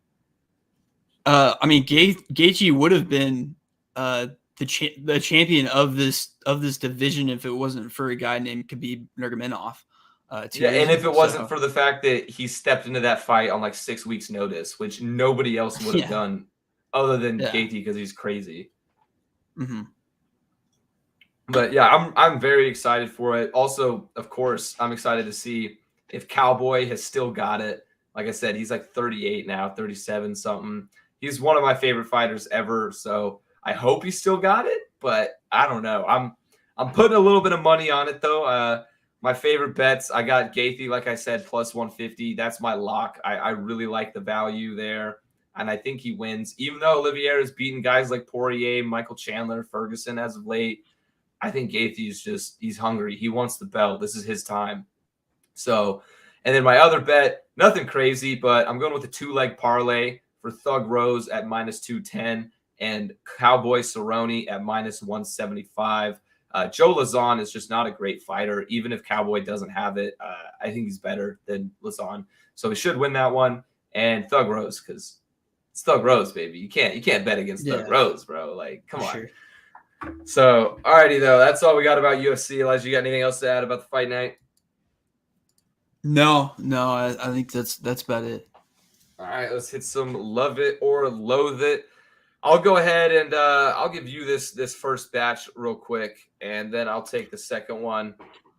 Speaker 3: Gaethje would have been the champion of this division if it wasn't for a guy named Khabib Nurmagomedov. And
Speaker 1: if it wasn't for the fact that he stepped into that fight on like 6 weeks' notice, which nobody else would have done other than Gaethje because he's crazy.
Speaker 3: Mm-hmm.
Speaker 1: But yeah, I'm very excited for it. Also, of course, I'm excited to see if Cowboy has still got it. Like I said, he's like 38 now, 37 something. He's one of my favorite fighters ever. So I hope he still got it, but I don't know. I'm putting a little bit of money on it though. My favorite bets, I got Gaethje, like I said, plus 150. That's my lock. I really like the value there, and I think he wins. Even though Oliveira has beaten guys like Poirier, Michael Chandler, Ferguson as of late, I think Gaethje is he's hungry. He wants the belt. This is his time. So, and then my other bet, nothing crazy, but I'm going with a 2-leg parlay for Thug Rose at minus 210 and Cowboy Cerrone at minus 175. Joe Lauzon is just not a great fighter. Even if Cowboy doesn't have it, I think he's better than Lauzon. So he should win that one. And Thug Rose, because it's Thug Rose, baby. You can't bet against Thug Rose, bro. Like, come on. Sure. So, alrighty though, that's all we got about UFC. Elijah, you got anything else to add about the fight night?
Speaker 3: No, I think that's about it.
Speaker 1: All right, let's hit some love it or loathe it. I'll go ahead and I'll give you this first batch real quick, and then I'll take the second one.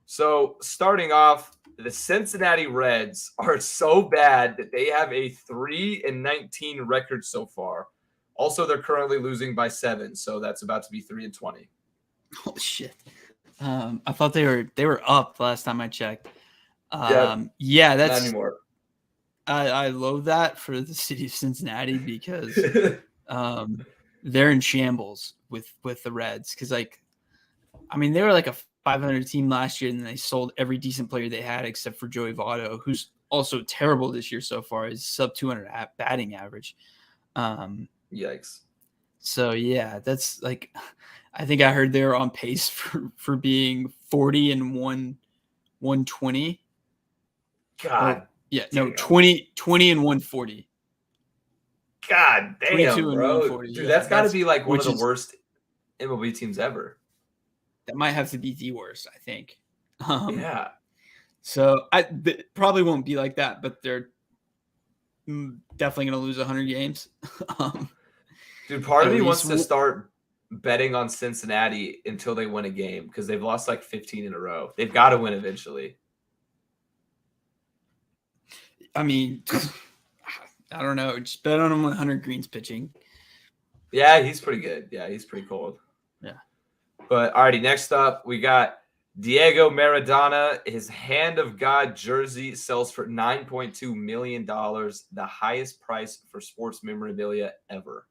Speaker 1: So starting off, the Cincinnati Reds are so bad that they have a 3-19 record so far. Also, they're currently losing by 7, so that's about to be 3-20.
Speaker 3: Holy shit! I thought they were up last time I checked. Yeah, that's
Speaker 1: not anymore.
Speaker 3: I loathe that for the city of Cincinnati because they're in shambles with the Reds because they were like a 500 team last year and they sold every decent player they had except for Joey Votto, who's also terrible this year so far. He's sub 200 batting average.
Speaker 1: Yikes.
Speaker 3: So yeah, that's like I think I heard they were on pace for being 40 and 120.
Speaker 1: God.
Speaker 3: Yeah, no, 20 and 140.
Speaker 1: God damn, bro. Dude,
Speaker 3: yeah,
Speaker 1: that's got to be like one of the worst MLB teams ever.
Speaker 3: That might have to be the worst, I think.
Speaker 1: Yeah.
Speaker 3: So probably won't be like that, but they're definitely going to lose 100 games.
Speaker 1: Dude, part of me wants to start betting on Cincinnati until they win a game because they've lost like 15 in a row. They've got to win eventually.
Speaker 3: I mean, I don't know. Just bet on him when Hunter Green's pitching.
Speaker 1: Yeah, he's pretty good. Yeah, he's pretty cold.
Speaker 3: Yeah.
Speaker 1: But alrighty, next up, we got Diego Maradona. His Hand of God jersey sells for $9.2 million, the highest price for sports memorabilia ever.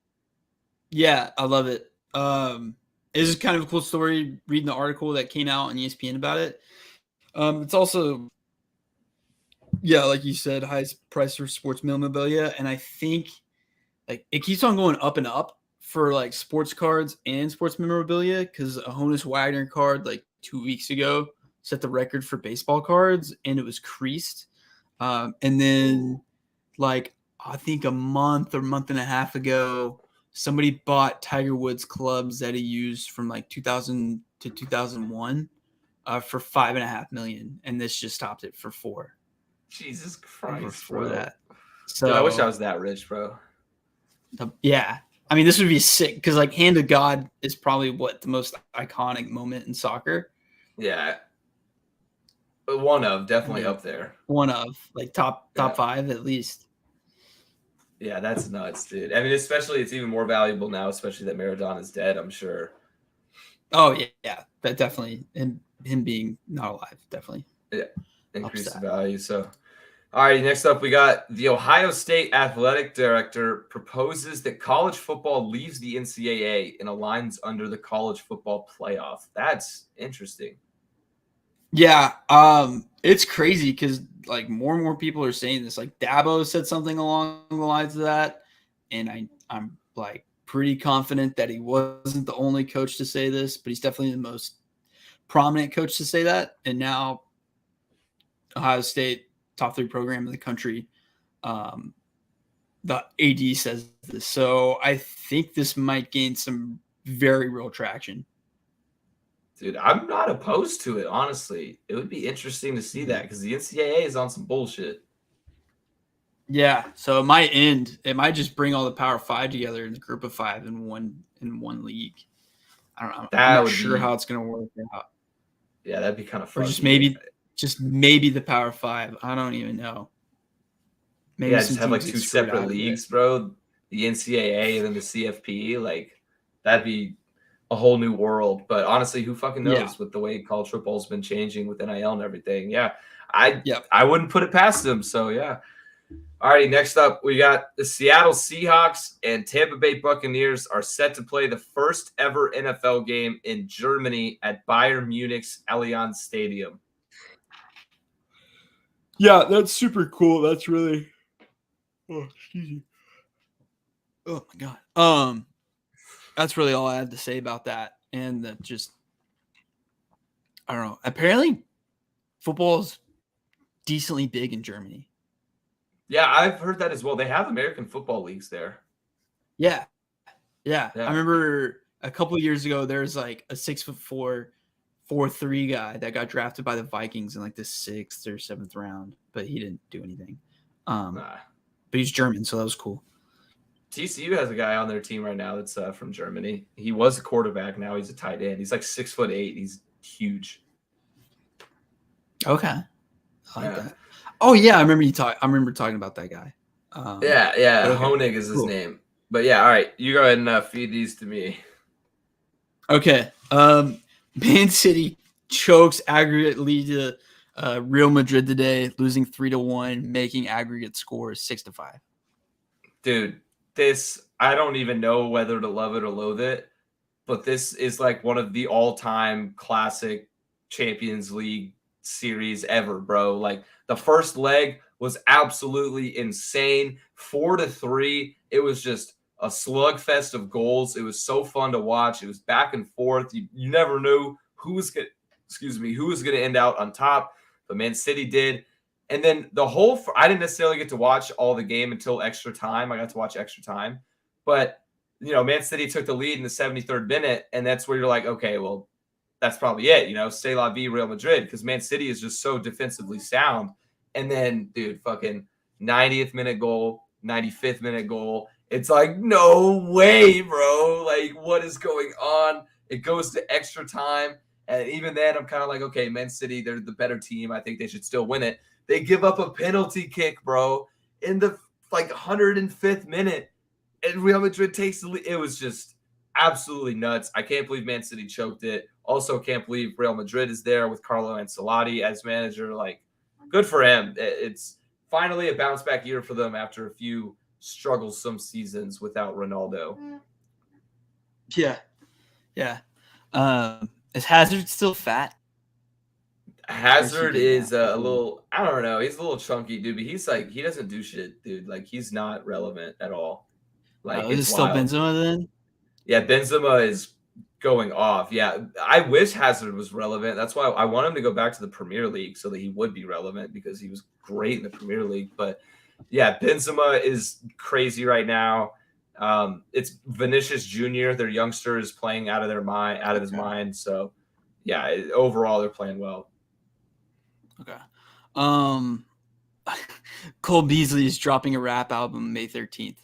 Speaker 3: Yeah, I love it. It's just kind of a cool story reading the article that came out on ESPN about it. It's also, yeah, like you said, highest price for sports memorabilia. And I think like it keeps on going up and up for like sports cards and sports memorabilia because a Honus Wagner card like 2 weeks ago set the record for baseball cards and it was creased. And then like I think a month and a half ago, somebody bought Tiger Woods clubs that he used from like 2000 to 2001 for $5.5 million, and this just topped it for $4 million.
Speaker 1: Jesus Christ,
Speaker 3: for that. So
Speaker 1: Dude, I wish I was that rich, bro.
Speaker 3: yeah. I mean, this would be sick because like Hand of God is probably what the most iconic moment in soccer.
Speaker 1: Yeah. But one of, definitely
Speaker 3: I mean,
Speaker 1: up there.
Speaker 3: One of like top
Speaker 1: Yeah.
Speaker 3: 5 at least.
Speaker 1: Yeah, that's nuts, dude. I mean, especially it's even more valuable now, especially that Maradona is dead, I'm sure.
Speaker 3: Oh yeah. That definitely him being not alive, definitely.
Speaker 1: Yeah. Increase the
Speaker 3: Upset.
Speaker 1: value. So all right, next up, we got the Ohio State athletic director proposes that college football leaves the NCAA and aligns under the college football playoff. That's interesting.
Speaker 3: Yeah, it's crazy because like more and more people are saying this. Like Dabo said something along the lines of that, and I'm like pretty confident that he wasn't the only coach to say this, but he's definitely the most prominent coach to say that. And now Ohio State, top 3 program in the country, the AD says this, so I think this might gain some very real traction.
Speaker 1: Dude, I'm not opposed to it, honestly. It would be interesting to see that because the NCAA is on some bullshit.
Speaker 3: Yeah, so it might end. It might just bring all the Power 5 together in the group of 5 in one league. I don't know. I'm not sure how it's going to work out.
Speaker 1: Yeah, that'd be kind of fun.
Speaker 3: Or just maybe the Power 5. I don't even know.
Speaker 1: Maybe just have like 2 separate leagues, bro. The NCAA and then the CFP. Like that'd be a whole new world. But honestly, who fucking knows with the way college football's been changing with NIL and everything. Yeah, I wouldn't put it past them. So yeah. All right, next up, we got the Seattle Seahawks and Tampa Bay Buccaneers are set to play the first ever NFL game in Germany at Bayern Munich's Allianz Stadium.
Speaker 3: Yeah, that's super cool. That's really excuse me. Oh my god. That's really all I have to say about that. And that just I don't know. Apparently football is decently big in Germany.
Speaker 1: Yeah, I've heard that as well. They have American football leagues there.
Speaker 3: Yeah. I remember a couple of years ago, there's like a 6'4", 4'3" guy that got drafted by the Vikings in like the 6th or 7th round, but he didn't do anything. But he's German, so that was cool.
Speaker 1: TCU has a guy on their team right now that's from Germany. He was a quarterback. Now he's a tight end. He's like 6'8". He's huge.
Speaker 3: Okay. I like that. Oh yeah, I remember talking about that guy.
Speaker 1: Yeah. Honig is his name. But yeah, all right. You go ahead and feed these to me.
Speaker 3: Okay. Man City chokes aggregate lead to Real Madrid today, losing 3-1, making aggregate scores 6-5.
Speaker 1: Dude, this I don't even know whether to love it or loathe it, but this is like one of the all-time classic Champions League series ever, bro. Like the first leg was absolutely insane. 4-3. It was just a slugfest of goals. It was so fun to watch. It was back and forth. You never knew who was going to end out on top, but Man City did. And then I didn't necessarily get to watch all the game until extra time. I got to watch extra time. But, Man City took the lead in the 73rd minute, and that's where you're like, okay, well, that's probably it. C'est la vie, Real Madrid, because Man City is just so defensively sound. And then, dude, fucking 90th minute goal, 95th minute goal. It's like, no way, bro. Like, what is going on? It goes to extra time. And even then, I'm kind of like, okay, Man City, they're the better team. I think they should still win it. They give up a penalty kick, bro, in the 105th minute. And Real Madrid takes the lead. It was just absolutely nuts. I can't believe Man City choked it. Also can't believe Real Madrid is there with Carlo Ancelotti as manager. Like, good for him. It's finally a bounce back year for them after a few strugglesome seasons without Ronaldo.
Speaker 3: Yeah. Is Hazard still fat?
Speaker 1: Hazard is a little, I don't know. He's a little chunky, dude, but he's like, he doesn't do shit, dude. Like, he's not relevant at all. Like,
Speaker 3: is it still Benzema then?
Speaker 1: Yeah, Benzema is going off. Yeah, I wish Hazard was relevant. That's why I want him to go back to the Premier League so that he would be relevant because he was great in the Premier League. But yeah, Benzema is crazy right now. It's Vinicius Jr., their youngster, is playing out of his mind. So yeah, overall they're playing well.
Speaker 3: Okay. Cole Beasley is dropping a rap album May 13th.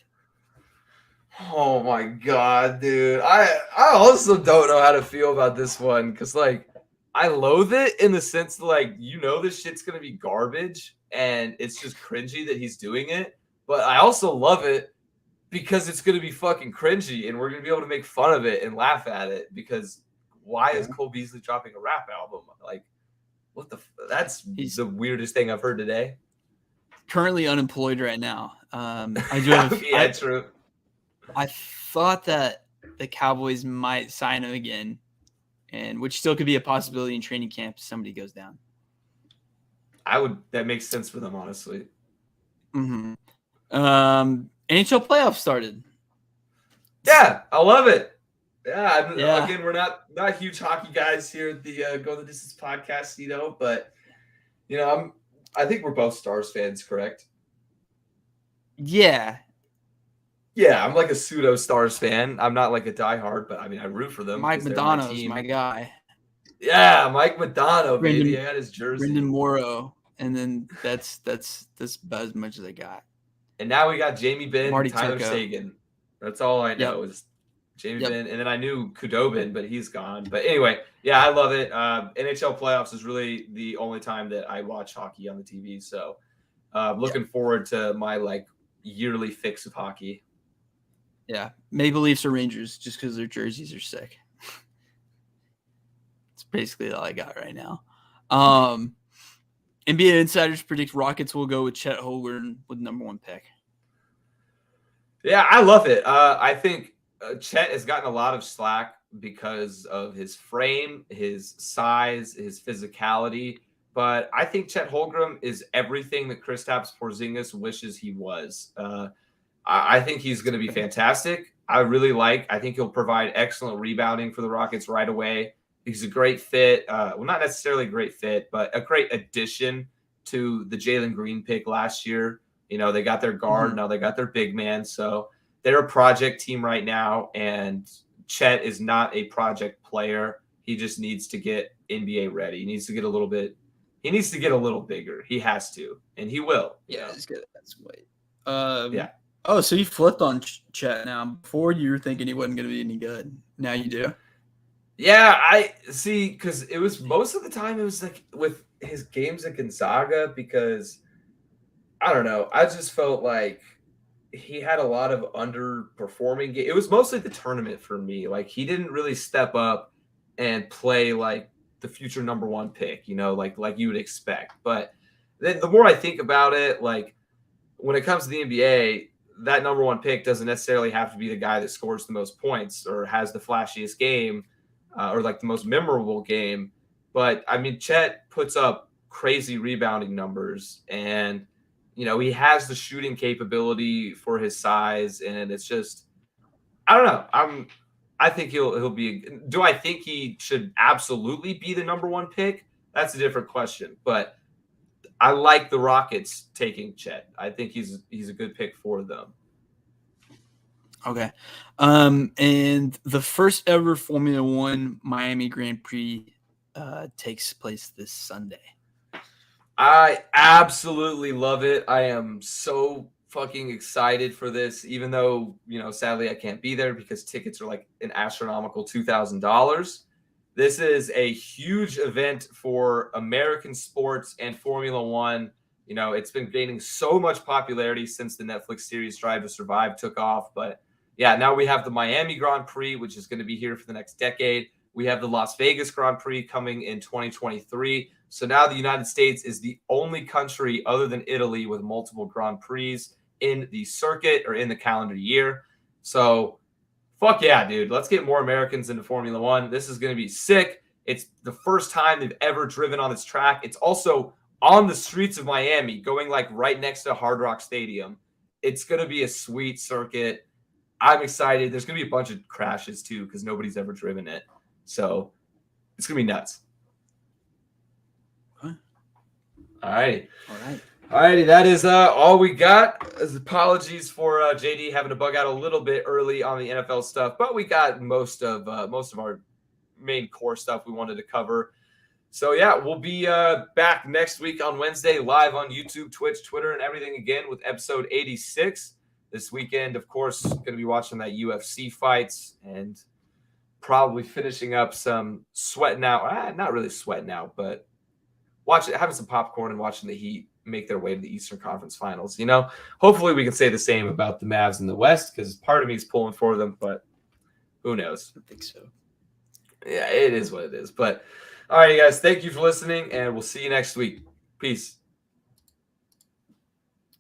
Speaker 1: Oh my god, dude. I also don't know how to feel about this one because like I loathe it in the sense that like this shit's gonna be garbage and it's just cringy that he's doing it. But I also love it because it's gonna be fucking cringy and we're gonna be able to make fun of it and laugh at it because why is Cole Beasley dropping a rap album? Like what the that's the weirdest thing I've heard today.
Speaker 3: Currently unemployed right now. I do have
Speaker 1: True.
Speaker 3: I thought that the Cowboys might sign him again, and which still could be a possibility in training camp if somebody goes down.
Speaker 1: That makes sense for them, honestly.
Speaker 3: Mm-hmm. NHL playoffs started.
Speaker 1: Yeah, I love it. Yeah.
Speaker 3: Yeah.
Speaker 1: Again, we're not huge hockey guys here at the Go the Distance podcast, but I think we're both Stars fans, correct?
Speaker 3: Yeah.
Speaker 1: Yeah, I'm like a pseudo Stars fan. I'm not like a diehard, but I mean I root for them.
Speaker 3: Mike Modano's my guy.
Speaker 1: Yeah, Mike Modano, baby. I got his jersey.
Speaker 3: Brendan Morrow, and then that's about as much as I got.
Speaker 1: And now we got Jamie Benn,
Speaker 3: Marty
Speaker 1: Tyler
Speaker 3: Turco.
Speaker 1: Seguin. That's all I know is Jamie Benn, and then I knew Kudobin, but he's gone. But anyway, yeah, I love it. NHL playoffs is really the only time that I watch hockey on the TV. So, looking forward to my like yearly fix of hockey.
Speaker 3: Yeah, Maple Leafs or Rangers, just because their jerseys are sick. It's basically all I got right now. NBA insiders predict Rockets will go with Chet Holmgren with #1 pick.
Speaker 1: Yeah, I love it. I think Chet has gotten a lot of slack because of his frame, his size, his physicality. But I think Chet Holmgren is everything that Kristaps Porzingis wishes he was. I think he's going to be fantastic. I think he'll provide excellent rebounding for the Rockets right away. He's a great fit. Well, not necessarily a great fit, but a great addition to the Jalen Green pick last year. They got their guard. Now they got their big man. So they're a project team right now. And Chet is not a project player. He just needs to get NBA ready. He needs to get a little bigger. He has to, and he will.
Speaker 3: Yeah, he's good. That's weight.
Speaker 1: Yeah.
Speaker 3: Oh, so you flipped on Chet now. Before you were thinking he wasn't going to be any good. Now you do.
Speaker 1: Yeah, I see. Because it was most of the time it was like with his games at Gonzaga. Because I don't know, I just felt like he had a lot of underperforming games. It was mostly the tournament for me. Like he didn't really step up and play like the future #1 pick. Like you would expect. But then the more I think about it, like when it comes to the NBA, that #1 pick doesn't necessarily have to be the guy that scores the most points or has the flashiest game or like the most memorable game. But I mean, Chet puts up crazy rebounding numbers and, he has the shooting capability for his size. And it's just, I don't know. I think he'll be, do I think he should absolutely be the #1 pick? That's a different question, but I like the Rockets taking Chet. I think he's a good pick for them.
Speaker 3: Okay. And the first ever Formula One Miami Grand Prix takes place this Sunday.
Speaker 1: I absolutely love it. I am so fucking excited for this, even though, sadly I can't be there because tickets are like an astronomical $2,000. This is a huge event for American sports and Formula One. It's been gaining so much popularity since the Netflix series Drive to Survive took off. But yeah, now we have the Miami Grand Prix, which is going to be here for the next decade. We have the Las Vegas Grand Prix coming in 2023. So now the United States is the only country other than Italy with multiple Grand Prix in the circuit or in the calendar year. So fuck yeah, dude. Let's get more Americans into Formula One. This is going to be sick. It's the first time they've ever driven on this track. It's also on the streets of Miami, going like right next to Hard Rock Stadium. It's going to be a sweet circuit. I'm excited. There's going to be a bunch of crashes too because nobody's ever driven it. So it's going to be nuts.
Speaker 3: Huh.
Speaker 1: All right.
Speaker 3: All right.
Speaker 1: That is all we got. Apologies for JD having to bug out a little bit early on the NFL stuff, but we got most of our main core stuff we wanted to cover. So yeah, we'll be back next week on Wednesday, live on YouTube, Twitch, Twitter, and everything again with episode 86. This weekend, of course, going to be watching that UFC fights and probably finishing up some sweating out. Not really sweating out, but having some popcorn and watching the Heat make their way to the Eastern Conference Finals. You know, hopefully we can say the same about the Mavs in the West, because part of me is pulling for them, but who knows?
Speaker 3: I think so.
Speaker 1: Yeah, it is what it is. But all right, guys, thank you for listening, and we'll see you next week. Peace.